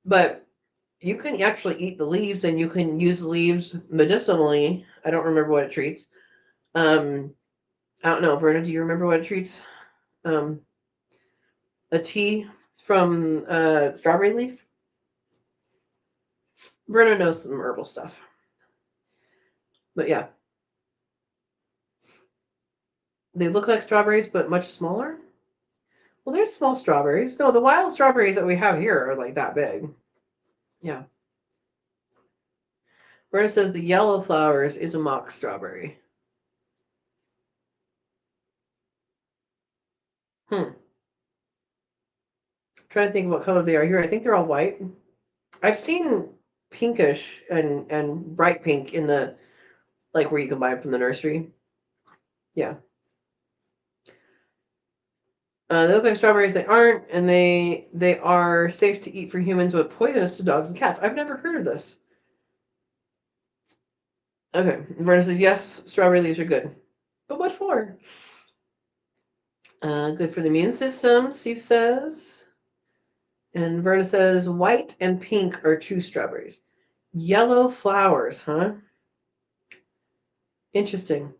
but you can actually eat the leaves and you can use the leaves medicinally. I don't remember what it treats. Um, I don't know, Verna, do you remember what it treats? Um, a tea from strawberry leaf? Verna knows some herbal stuff. But yeah, they look like strawberries, but much smaller. Well, there's small strawberries. No, the wild strawberries that we have here are like that big. Yeah. Verna says the yellow flowers is a mock strawberry. Hmm. Trying to think what color they are here. I think they're all white. I've seen pinkish and bright pink in the like where you can buy them from the nursery. Yeah. They look like strawberries. They aren't, and they are safe to eat for humans, but poisonous to dogs and cats. I've never heard of this. Okay, Verna says yes. Strawberry leaves are good, but what for? Good for the immune system. Steve says, and Verna says white and pink are true strawberries. Yellow flowers, huh? Interesting.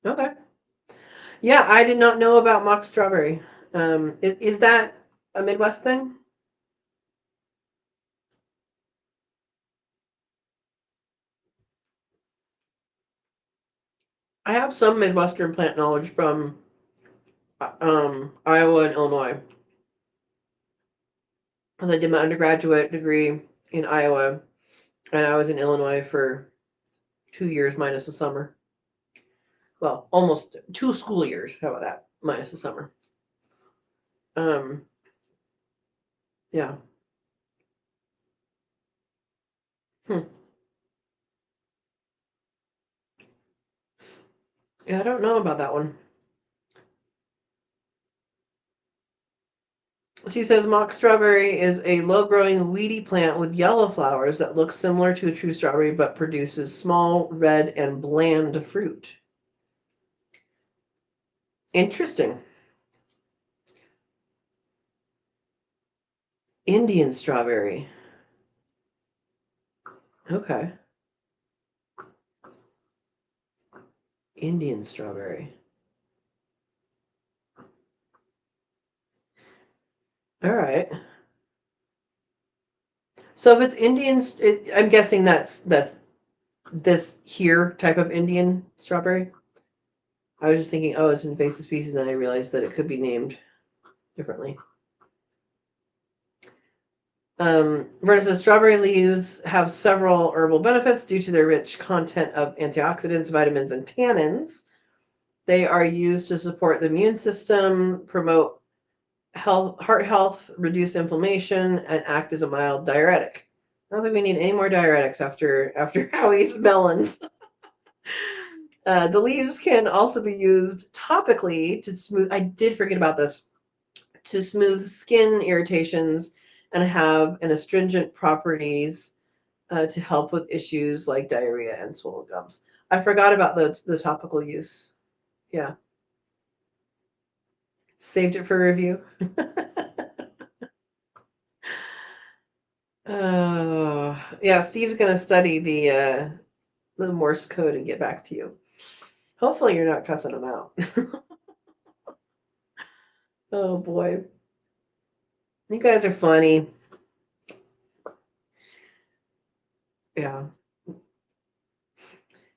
Okay. Yeah, I did not know about mock strawberry. Is that a Midwest thing? I have some Midwestern plant knowledge from Iowa and Illinois, because I did my undergraduate degree in Iowa, and I was in Illinois for 2 years minus the summer. Well, almost 2 school years. How about that? Minus the summer. Um, yeah. Hmm. Yeah, I don't know about that one. She says mock strawberry is a low-growing weedy plant with yellow flowers that looks similar to a true strawberry but produces small, red, and bland fruit. Interesting. Indian strawberry. Okay. Indian strawberry. All right. So if it's Indians, I'm guessing that's this here type of Indian strawberry. I was just thinking, oh, it's invasive species, and then I realized that it could be named differently. Verna says strawberry leaves have several herbal benefits due to their rich content of antioxidants, vitamins, and tannins. They are used to support the immune system, promote heart health, reduce inflammation, and act as a mild diuretic. I don't think we need any more diuretics after Howie's melons. The leaves can also be used topically to smooth. I did forget about this. To smooth skin irritations and have an astringent properties to help with issues like diarrhea and swollen gums. I forgot about the topical use. Yeah, saved it for review. Yeah, Steve's gonna study the Morse code and get back to you. Hopefully, you're not cussing him out. Oh boy, you guys are funny. Yeah,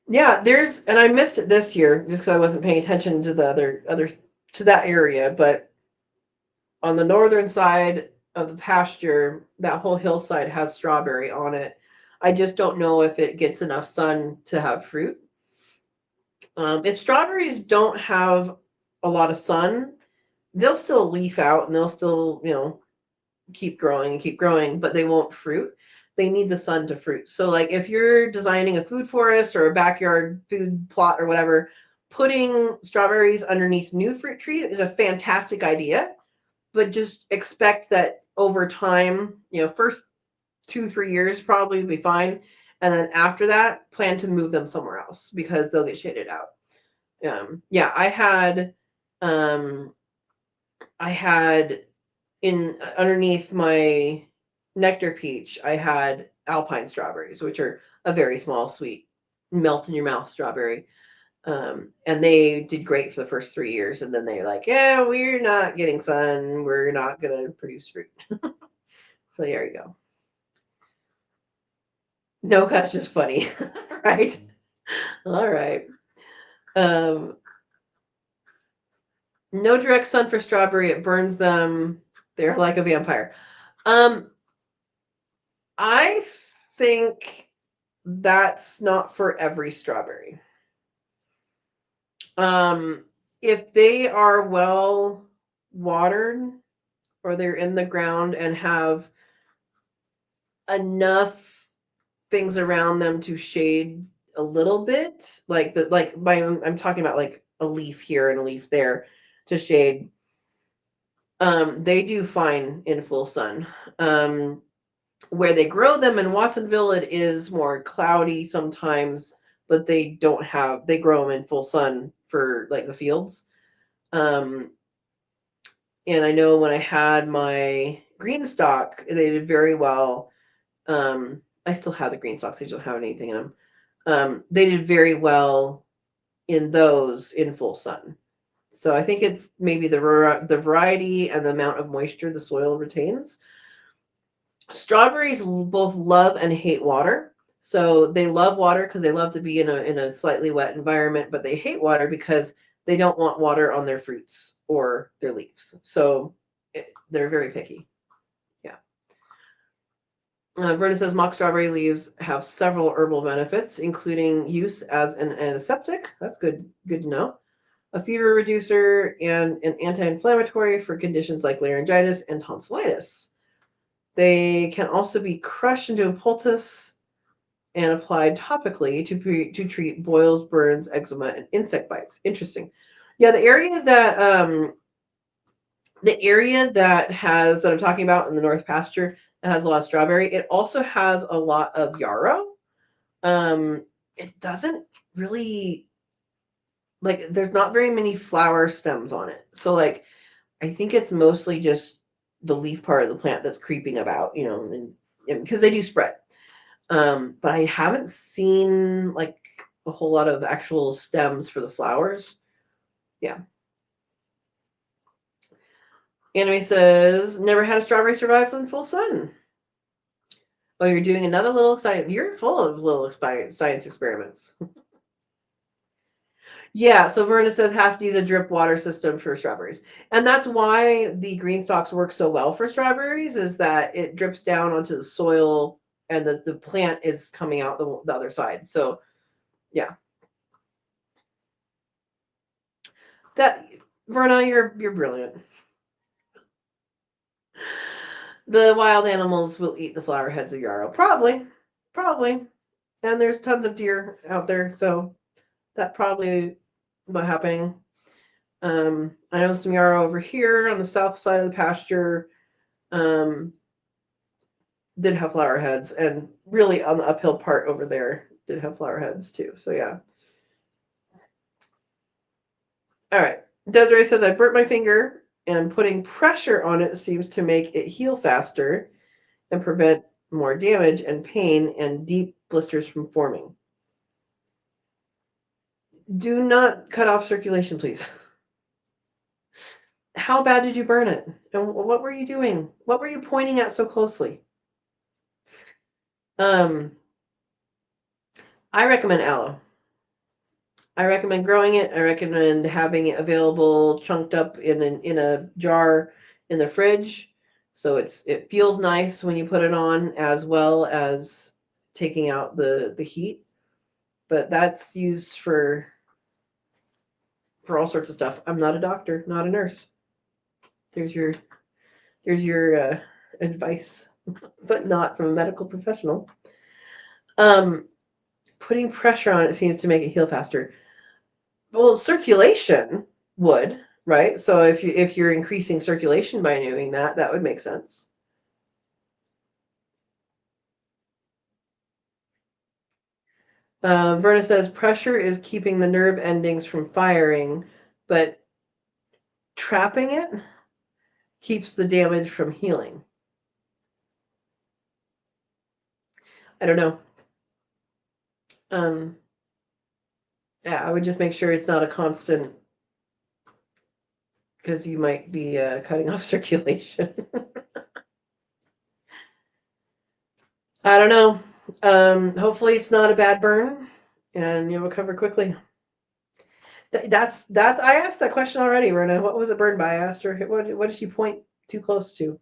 yeah. And I missed it this year just because I wasn't paying attention to the other to that area. But on the northern side of the pasture, that whole hillside has strawberry on it. I just don't know if it gets enough sun to have fruit. If strawberries don't have a lot of sun, they'll still leaf out and they'll still, keep growing and keep growing, but they won't fruit. They need the sun to fruit. So, like, if you're designing a food forest or a backyard food plot or whatever, putting strawberries underneath new fruit trees is a fantastic idea. But just expect that over time, first 2-3 years probably be fine. And then after that, plan to move them somewhere else because they'll get shaded out. Yeah, um, I had in underneath my nectar peach, I had alpine strawberries, which are a very small, sweet, melt in your mouth strawberry. And they did great for the first 3 years, and then they're like, "Yeah, we're not getting sun. We're not gonna produce fruit." So there you go. No, that's just funny, right? All right. Um, no direct sun for strawberry. It burns them. They're like a vampire. Um, I think that's not for every strawberry. Um, if they are well watered or they're in the ground and have enough things around them to shade a little bit, I'm talking about like a leaf here and a leaf there to shade. They do fine in full sun. Where they grow them in Watsonville, it is more cloudy sometimes, but they grow them in full sun for like the fields. Um, and I know when I had my green stock, they did very well. I still have the green stalks; they don't have anything in them. They did very well in those in full sun. So I think it's maybe the variety and the amount of moisture the soil retains. Strawberries both love and hate water. So they love water because they love to be in a slightly wet environment, but they hate water because they don't want water on their fruits or their leaves. So they're very picky. Yeah. Verna says mock strawberry leaves have several herbal benefits, including use as an antiseptic. That's good to know. A fever reducer and an anti-inflammatory for conditions like laryngitis and tonsillitis. They can also be crushed into a poultice and applied topically to treat boils, burns, eczema, and insect bites. Interesting. Yeah, the area that I'm talking about in the North Pasture that has a lot of strawberry, it also has a lot of yarrow. It doesn't really like there's not very many flower stems on it. So like I think it's mostly just the leaf part of the plant that's creeping about, and because they do spread. But I haven't seen like a whole lot of actual stems for the flowers. Yeah. Anime says, never had a strawberry survive in full sun. Oh, you're doing another little science. You're full of little science experiments. Yeah, so Verna says have to use a drip water system for strawberries. And that's why the green stalks work so well for strawberries, is that it drips down onto the soil and the plant is coming out the other side. So yeah. That Verna, you're brilliant. The wild animals will eat the flower heads of yarrow. Probably. Probably. And there's tons of deer out there, so that probably what happening. I know some yarrow over here on the south side of the pasture um, did have flower heads, and really on the uphill part over there did have flower heads too. So yeah. All right. Desiree says I burnt my finger, and putting pressure on it seems to make it heal faster and prevent more damage and pain and deep blisters from forming. Do not cut off circulation, please. How bad did you burn it? And what were you doing? What were you pointing at so closely? Um, I recommend aloe. I recommend growing it. I recommend having it available, chunked up in a jar in the fridge, so it feels nice when you put it on, as well as taking out the heat. But that's used for all sorts of stuff. I'm not a doctor, not a nurse. There's your advice, but not from a medical professional. Um, Putting pressure on it seems to make it heal faster. Well, circulation would, right? So if you're increasing circulation by doing that, that would make sense. Verna says pressure is keeping the nerve endings from firing, but trapping it keeps the damage from healing. I don't know. Um, yeah, I would just make sure it's not a constant, because you might be cutting off circulation. I don't know. Hopefully it's not a bad burn and you'll recover quickly. That's I asked that question already, Rena. What was it burned by? I asked her what did she point too close to?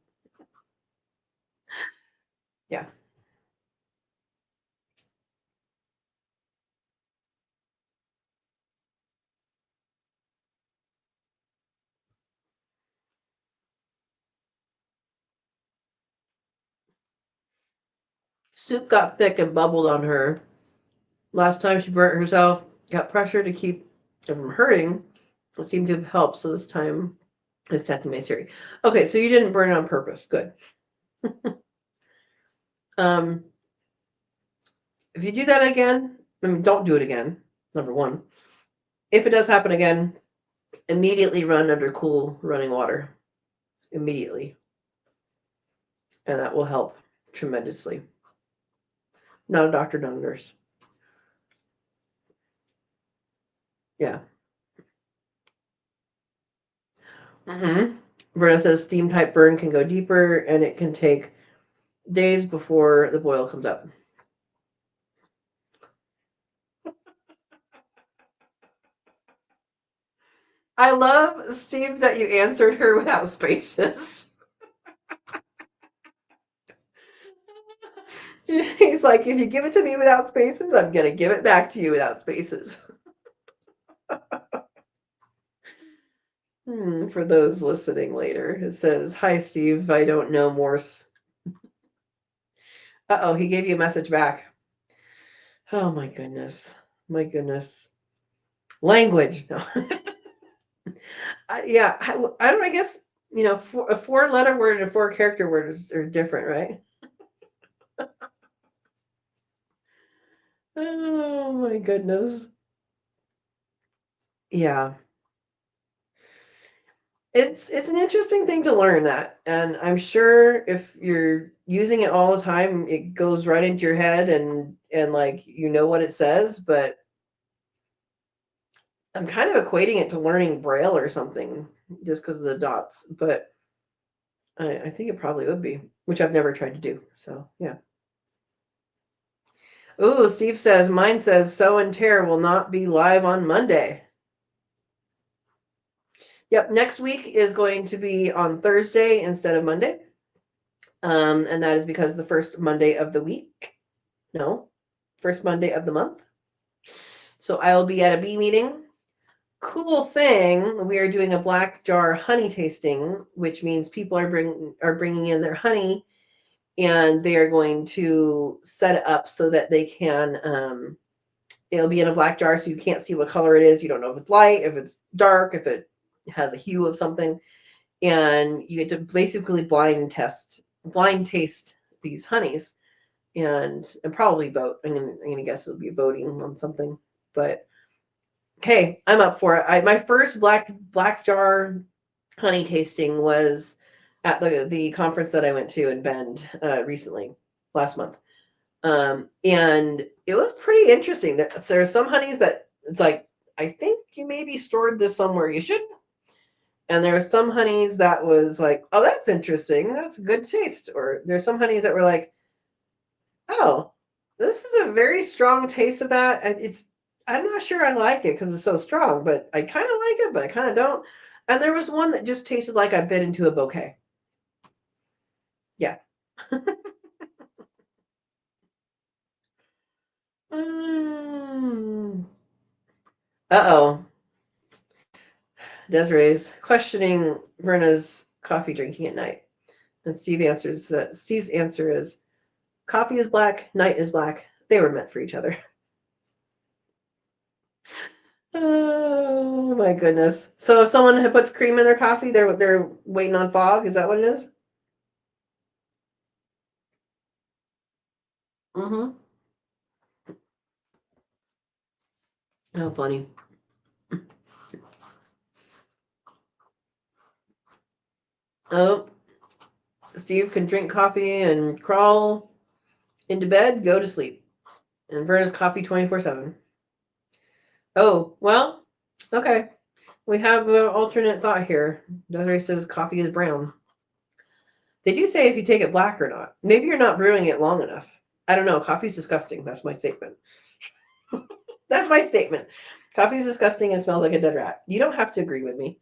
Yeah. Soup got thick and bubbled on her. Last time she burnt herself, got pressure to keep it from hurting. It seemed to have helped, so this time is tethymacery. Okay, so you didn't burn it on purpose. Good. um, if you do that again, I mean, don't do it again. Number one. If it does happen again, immediately run under cool running water. Immediately. And that will help tremendously. Not a doctor, not a nurse. Yeah. Mm-hmm. Verna says steam type burn can go deeper and it can take days before the boil comes up. I love, Steve, that you answered her without spaces. He's like, if you give it to me without spaces, I'm going to give it back to you without spaces. For those listening later, it says, hi, Steve, I don't know Morse. Uh-oh, he gave you a message back. Oh, my goodness. My goodness. Language. No. Yeah, I don't. I guess a four-letter word and a four-character word are different, right? Oh my goodness. Yeah, it's an interesting thing to learn that, and I'm sure if you're using it all the time, it goes right into your head, and like what it says. But I'm kind of equating it to learning Braille or something, just because of the dots. But I think it probably would be, which I've never tried to do. So yeah. Ooh, Steve says, mine says Sow and Tare will not be live on Monday. Yep, next week is going to be on Thursday instead of Monday. And that is because the first Monday of the week. No, first Monday of the month. So I will be at a bee meeting. Cool thing, we are doing a black jar honey tasting, which means people are bringing in their honey, and they are going to set it up so that they can. It'll be in a black jar, so you can't see what color it is. You don't know if it's light, if it's dark, if it has a hue of something, and you get to basically blind taste these honeys, and probably vote. I'm gonna guess it'll be voting on something, but okay, I'm up for it. My first black jar honey tasting was at the conference that I went to in Bend recently, last month. And it was pretty interesting. There are some honeys that it's like, I think you maybe stored this somewhere you shouldn't. And there are some honeys that was like, oh, that's interesting. That's a good taste. Or there's some honeys that were like, oh, this is a very strong taste of that. And I'm not sure I like it because it's so strong, but I kind of like it, but I kind of don't. And there was one that just tasted like I bit into a bouquet. Yeah. Uh-oh. Desiree's questioning Verna's coffee drinking at night. And Steve's answer is coffee is black, night is black. They were meant for each other. Oh my goodness. So if someone puts cream in their coffee, they're waiting on fog. Is that what it is? Mm-hmm. How funny. Oh, Steve can drink coffee and crawl into bed, go to sleep. And Verna's coffee 24/7. Oh, well, okay. We have an alternate thought here. Desiree says coffee is brown. They do say if you take it black or not. Maybe you're not brewing it long enough. I don't know. Coffee's disgusting. That's my statement. That's my statement. Coffee's disgusting and smells like a dead rat. You don't have to agree with me.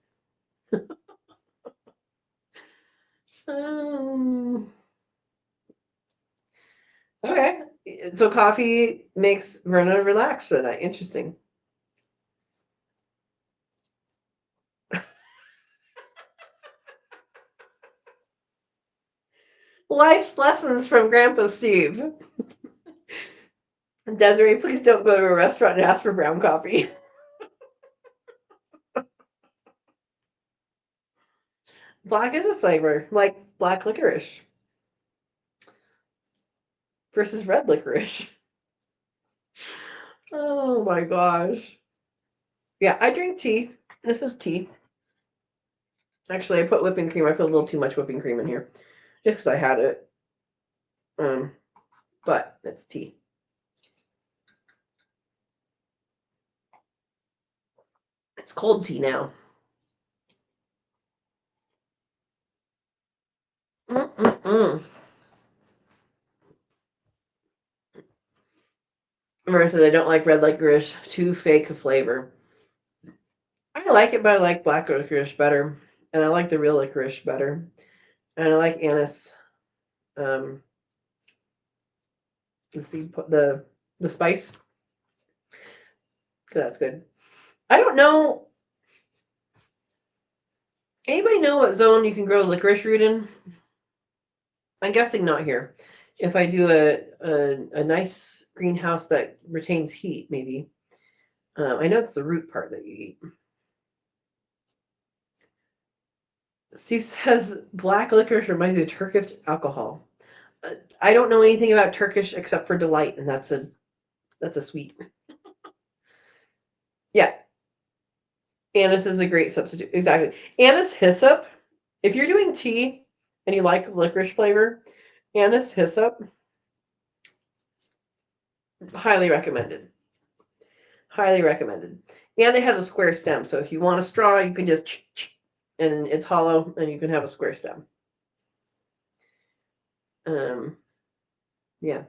Um, okay. So coffee makes Verna relax for the night. Interesting. Life's lessons from Grandpa Steve. Desiree, please don't go to a restaurant and ask for brown coffee. Black is a flavor, like black licorice versus red licorice. Oh my gosh. Yeah, I drink tea. This is tea. Actually, I put whipping cream. I put a little too much whipping cream in here just because I had it. Um, but it's tea. It's cold tea now. Mm-mm-mm. Mara said I don't like red licorice. Too fake a flavor. I like it, but I like black licorice better, and I like the real licorice better, and I like anise. Um, the spice. That's good. I don't know. Anybody know what zone you can grow licorice root in? I'm guessing not here. If I do a nice greenhouse that retains heat, maybe. I know it's the root part that you eat. Steve says black licorice reminds me of Turkish alcohol. I don't know anything about Turkish except for delight, and that's a sweet. Yeah, anise is a great substitute. Exactly. Anise hyssop. If you're doing tea and you like licorice flavor, anise hyssop, highly recommended. Highly recommended. And it has a square stem, so if you want a straw, you can just and it's hollow, and you can have a square stem. Um, yeah.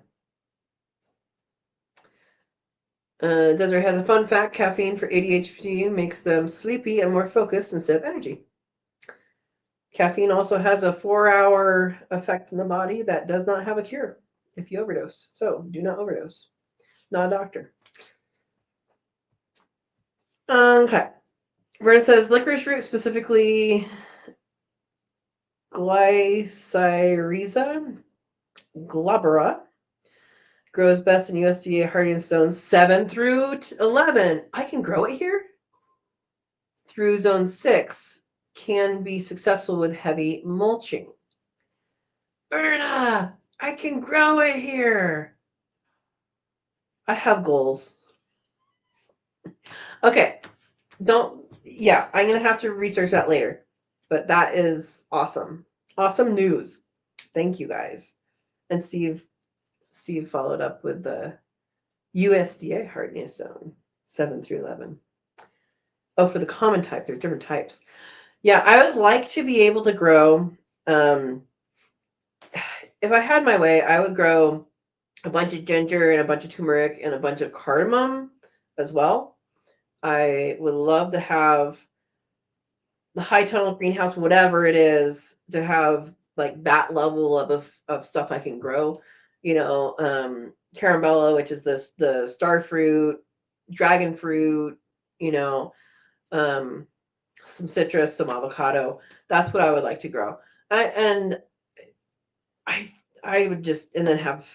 Desiree has a fun fact. Caffeine for ADHD makes them sleepy and more focused instead of energy. Caffeine also has a 4-hour effect in the body that does not have a cure if you overdose. So do not overdose. Not a doctor. Okay. Verna says licorice root, specifically Glycyrrhiza glabra, grows best in USDA hardiness zones 7 through 11. I can grow it here? Through zone 6 can be successful with heavy mulching. Verna, I can grow it here. I have goals. Okay. I'm going to have to research that later. But that is awesome. Awesome news. Thank you guys. And Steve followed up with the USDA hardiness zone 7 through 11. Oh, for the common type, there's different types. Yeah, I would like to be able to grow. If I had my way, I would grow a bunch of ginger and a bunch of turmeric and a bunch of cardamom as well. I would love to have the high tunnel greenhouse, whatever it is, to have like that level of stuff I can grow. Caramella, which is the star fruit, dragon fruit, some citrus, some avocado. That's what I would like to grow. I would just, and then have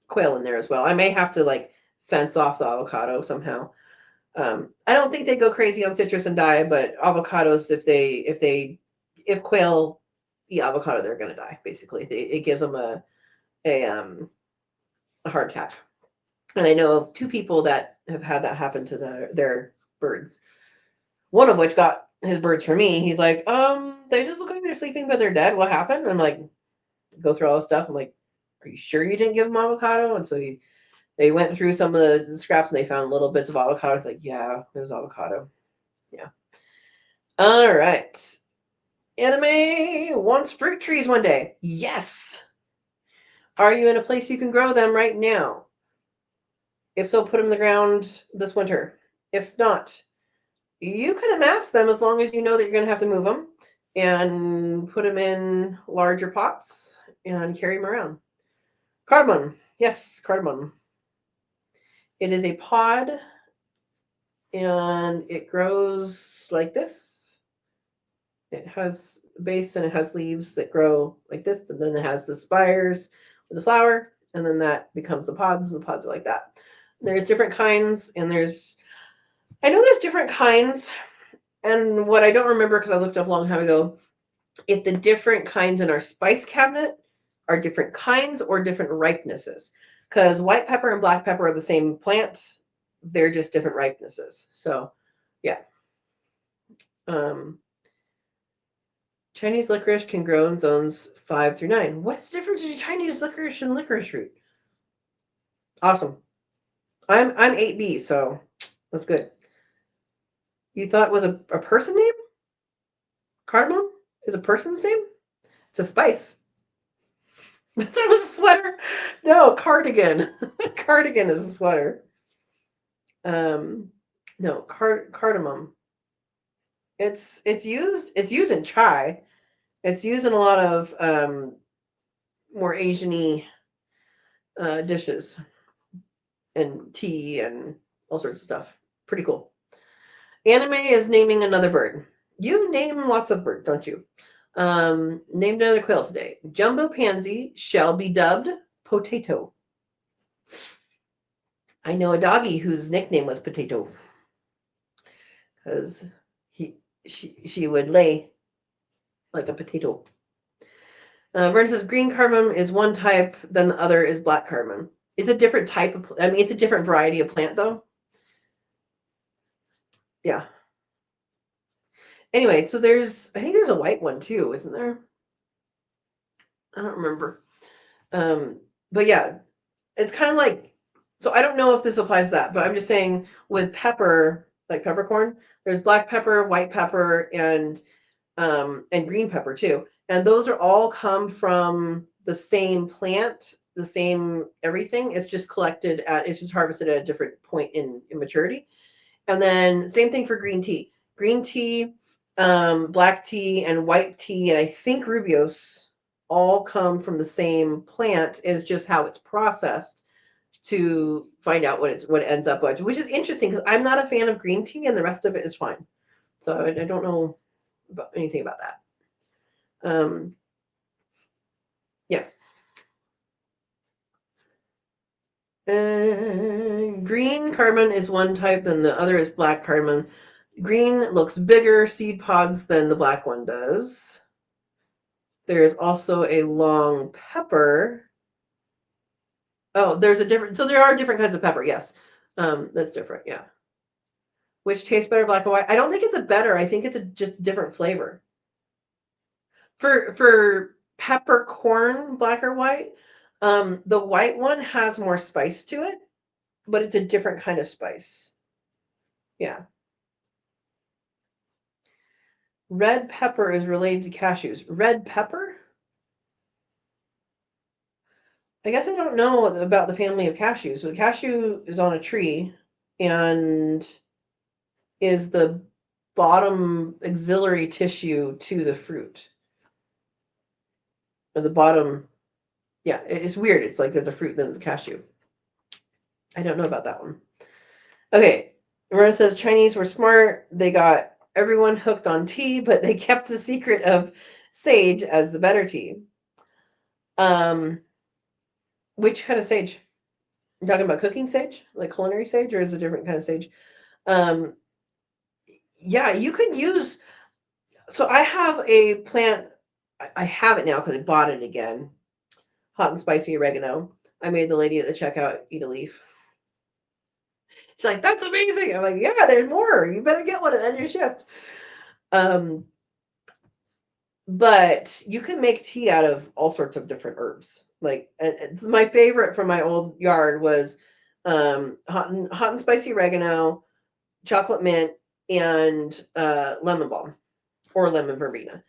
quail in there as well. I may have to like fence off the avocado somehow. I don't think they go crazy on citrus and die, but avocados, if quail eat avocado, they're gonna die. Basically, it gives them a heart attack. And I know of 2 people that have had that happen to their birds. One of which got his birds from me. He's like, they just look like they're sleeping, but they're dead. What happened? And I'm like, go through all this stuff. I'm like, are you sure you didn't give them avocado? And so they went through some of the scraps and they found little bits of avocado. It's like, yeah, it was avocado. Yeah. All right. Anime wants fruit trees one day. Yes. Are you in a place you can grow them right now? If so, put them in the ground this winter. If not, you can amass them as long as you know that you're going to have to move them and put them in larger pots and carry them around. Cardamom. Yes, cardamom. It is a pod and it grows like this. It has a base and it has leaves that grow like this, and then it has the spires with the flower, and then that becomes the pods, and the pods are like that. There's different kinds, and I know there's different kinds, and what I don't remember, because I looked up a long time ago, if the different kinds in our spice cabinet are different kinds or different ripenesses. Because white pepper and black pepper are the same plant. They're just different ripenesses. So, yeah. Chinese licorice can grow in zones 5 through 9. What's the difference between Chinese licorice and licorice root? Awesome. I'm 8B, so that's good. You thought it was a person name? Cardamom is a person's name? It's a spice. I thought it was a sweater. No, cardigan. Cardigan is a sweater. No, cardamom. It's used in chai. It's used in a lot of more Asian-y dishes and tea and all sorts of stuff. Pretty cool. Anime is naming another bird. You name lots of birds, don't you? Named another quail today. Jumbo pansy shall be dubbed Potato. I know a doggy whose nickname was Potato because she would lay like a potato. Vern says green cardamom is one type, then the other is black cardamom. It's a different type of, it's a different variety of plant though. Yeah. Anyway, so I think there's a white one too, isn't there? I don't remember. But yeah, it's kind of like, so I don't know if this applies to that, but I'm just saying with pepper, like peppercorn, there's black pepper, white pepper, and green pepper too. And those are all come from the same plant, the same everything. It's just it's just harvested at a different point in maturity. And then same thing for green tea. Green tea, black tea, and white tea, and I think Rubios all come from the same plant. It's just how it's processed to find out what it ends up with, which is interesting because I'm not a fan of green tea, and the rest of it is fine. So I don't know anything about that. Yeah. Green cardamom is one type, then the other is black cardamom. Green looks bigger seed pods than the black one does. There's also a long pepper. Oh, there's a different. So there are different kinds of pepper. Yes, that's different. Yeah. Which tastes better, black or white? I don't think it's a better. I think it's just a different flavor. For peppercorn, black or white, the white one has more spice to it, but it's a different kind of spice. Yeah. Red pepper is related to cashews. Red pepper? I guess I don't know about the family of cashews. The cashew is on a tree and is the bottom auxiliary tissue to the fruit. Or the bottom, yeah, it's weird. It's like there's a fruit, then there's a cashew. I don't know about that one. Okay, Marina says Chinese were smart. They got everyone hooked on tea, but they kept the secret of sage as the better tea. Which kind of sage? You talking about cooking sage, like culinary sage, or is it a different kind of sage? Yeah, you can use. So I have a plant. I have it now because I bought it again. Hot and spicy oregano. I made the lady at the checkout eat a leaf. She's like, "That's amazing." I'm like, "Yeah, there's more. You better get one and end your shift." But you can make tea out of all sorts of different herbs. Like, my favorite from my old yard was hot and spicy oregano, chocolate mint, and lemon balm or lemon verbena.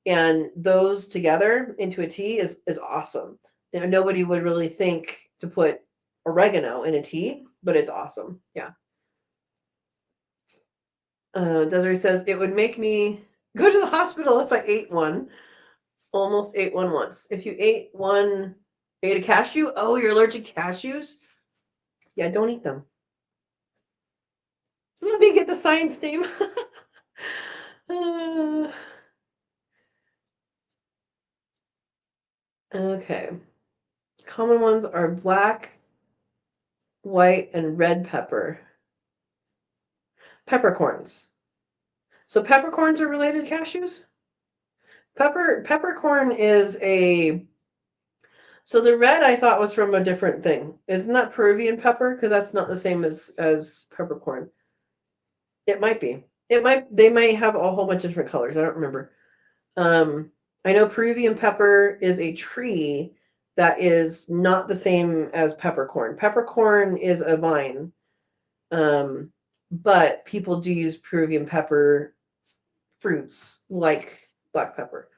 And those together into a tea is awesome. You know, nobody would really think to put oregano in a tea, but it's awesome. Yeah. Desiree says it would make me go to the hospital if I ate one. Almost ate one once. If you ate a cashew, oh, you're allergic to cashews? Yeah, don't eat them. Let me get the science name. Okay. Common ones are black, white, and red pepper. Peppercorns. So peppercorns are related to cashews? Peppercorn is a. So the red I thought was from a different thing. Isn't that Peruvian pepper? Because that's not the same as peppercorn. It might be. They might have a whole bunch of different colors. I don't remember. I know Peruvian pepper is a tree that is not the same as peppercorn. Peppercorn is a vine. But people do use Peruvian pepper fruits like black pepper.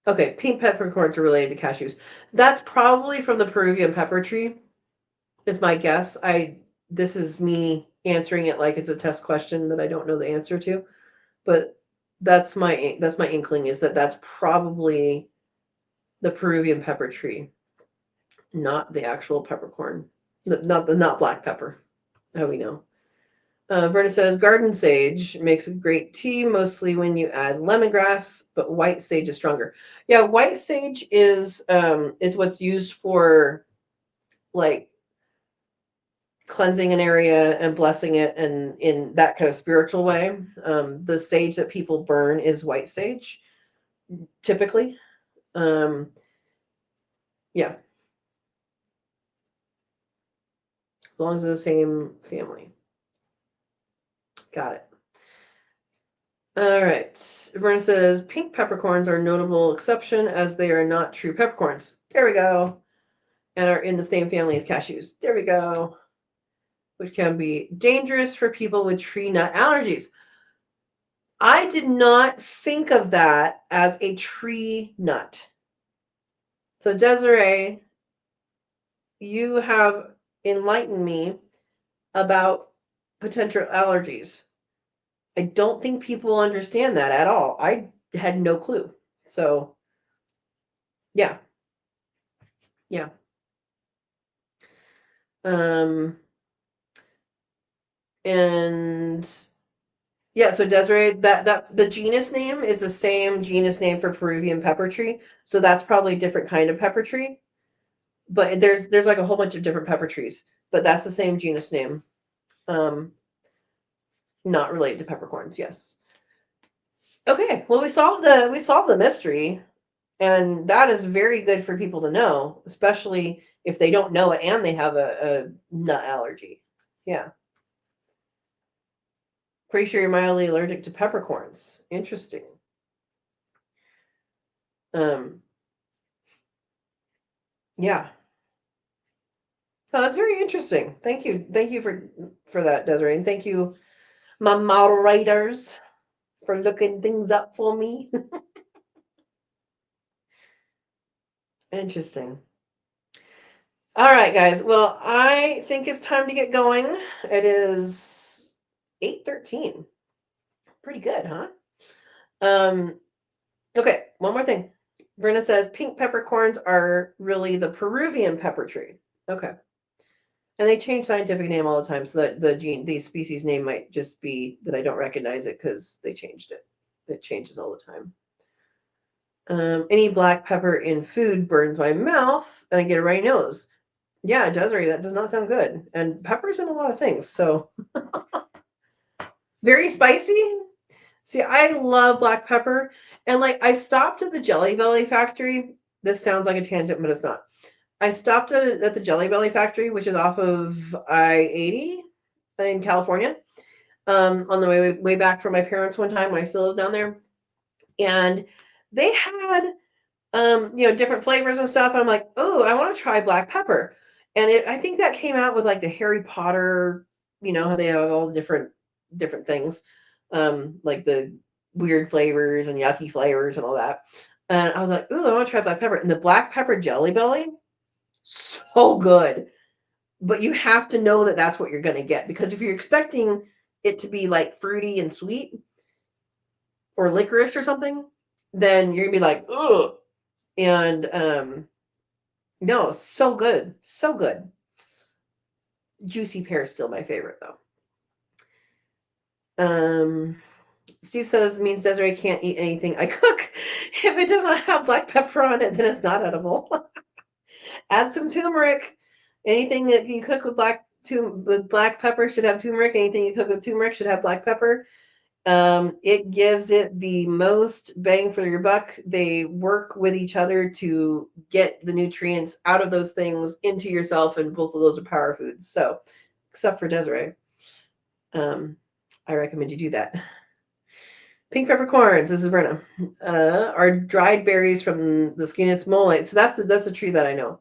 Okay, pink peppercorns are related to cashews. That's probably from the Peruvian pepper tree, is my guess. This is me answering it like it's a test question that I don't know the answer to, but that's my inkling is that's probably the Peruvian pepper tree, not the actual peppercorn, not black pepper. How we know. Verna says garden sage makes a great tea, mostly when you add lemongrass, but white sage is stronger. Yeah, white sage is what's used for like cleansing an area and blessing it, and in that kind of spiritual way. The sage that people burn is white sage, typically. Yeah, as long as it's the same family. Got it. All right. Verna says pink peppercorns are a notable exception as they are not true peppercorns. There we go. And are in the same family as cashews. There we go. Which can be dangerous for people with tree nut allergies. I did not think of that as a tree nut. So Desiree, you have enlightened me about potential allergies. I don't think people understand that at all. I had no clue. So, yeah. Yeah. And yeah, so Desiree, that the genus name is the same genus name for Peruvian pepper tree. So that's probably a different kind of pepper tree. But there's like a whole bunch of different pepper trees, but that's the same genus name. Um, not related to peppercorns, yes. Okay, well we solved the mystery, and that is very good for people to know, especially if they don't know it and they have a nut allergy. Yeah. Pretty sure you're mildly allergic to peppercorns. Interesting. Um, yeah. Oh, that's very interesting. Thank you. Thank you for that, Desiree. And thank you, my moderators, for looking things up for me. Interesting. All right, guys. Well, I think it's time to get going. It is 8:13. Pretty good, huh? Um, okay, one more thing. Brenda says pink peppercorns are really the Peruvian pepper tree. Okay. And they change scientific name all the time, so that the species name might just be that I don't recognize it because they changed it. It changes all the time. Any black pepper in food burns my mouth, and I get a runny nose. Yeah, Desiree, that does not sound good. And pepper's in a lot of things, so very spicy. See, I love black pepper, and like I stopped at the Jelly Belly factory. This sounds like a tangent, but it's not. I stopped at the Jelly Belly factory, which is off of I-80 in California, on the way back from my parents one time when I still lived down there, and they had different flavors and stuff. And I'm like, oh, I want to try black pepper, and I think that came out with like the Harry Potter, how they have all the different things, like the weird flavors and yucky flavors and all that. And I was like, ooh, I want to try black pepper, and the black pepper Jelly Belly, so good. But you have to know that that's what you're going to get, because if you're expecting it to be like fruity and sweet or licorice or something, then you're gonna be like, ugh. And no, so good, so good. Juicy pear is still my favorite though. Steve says means Desiree can't eat anything I cook. If it does not have black pepper on it, then it's not edible. Add some turmeric. Anything that you cook with black pepper should have turmeric. Anything you cook with turmeric should have black pepper. It gives it the most bang for your buck. They work with each other to get the nutrients out of those things into yourself, and both of those are power foods. So, except for Desiree, I recommend you do that. Pink peppercorns, this is Brenna, are dried berries from the Scinus molite. So that's a tree that I know.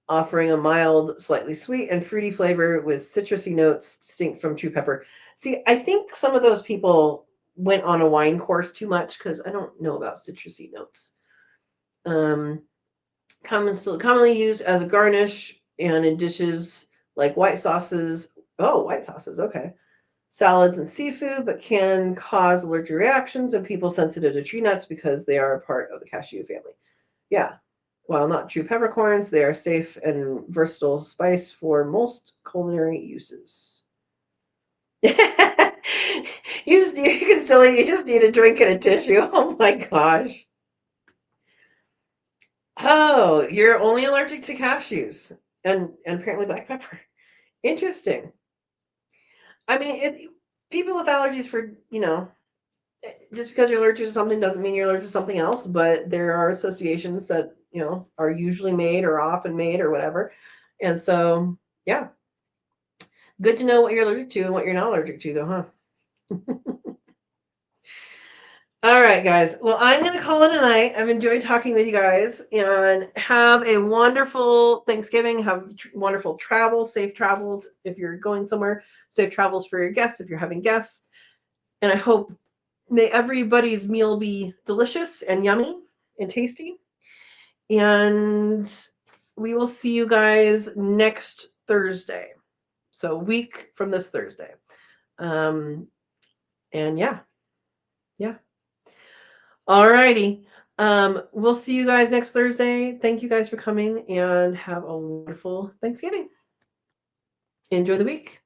Offering a mild, slightly sweet and fruity flavor with citrusy notes distinct from true pepper. See, I think some of those people went on a wine course too much, because I don't know about citrusy notes. Commonly used as a garnish and in dishes like white sauces. Oh, white sauces, okay. Salads and seafood, but can cause allergic reactions in people sensitive to tree nuts because they are a part of the cashew family. Yeah. While not true peppercorns, they are safe and versatile spice for most culinary uses. You can still eat. You just need a drink and a tissue. Oh my gosh. Oh, you're only allergic to cashews and apparently black pepper. Interesting. I mean, people with allergies for, just because you're allergic to something doesn't mean you're allergic to something else, but there are associations that, are usually made or often made or whatever. And so, yeah, good to know what you're allergic to and what you're not allergic to, though, huh? All right, guys. Well, I'm going to call it a night. I've enjoyed talking with you guys, and have a wonderful Thanksgiving. Have wonderful travel, safe travels if you're going somewhere, safe travels for your guests if you're having guests. And I hope may everybody's meal be delicious and yummy and tasty. And we will see you guys next Thursday. So a week from this Thursday. And yeah. All righty. We'll see you guys next Thursday. Thank you guys for coming and have a wonderful Thanksgiving. Enjoy the week.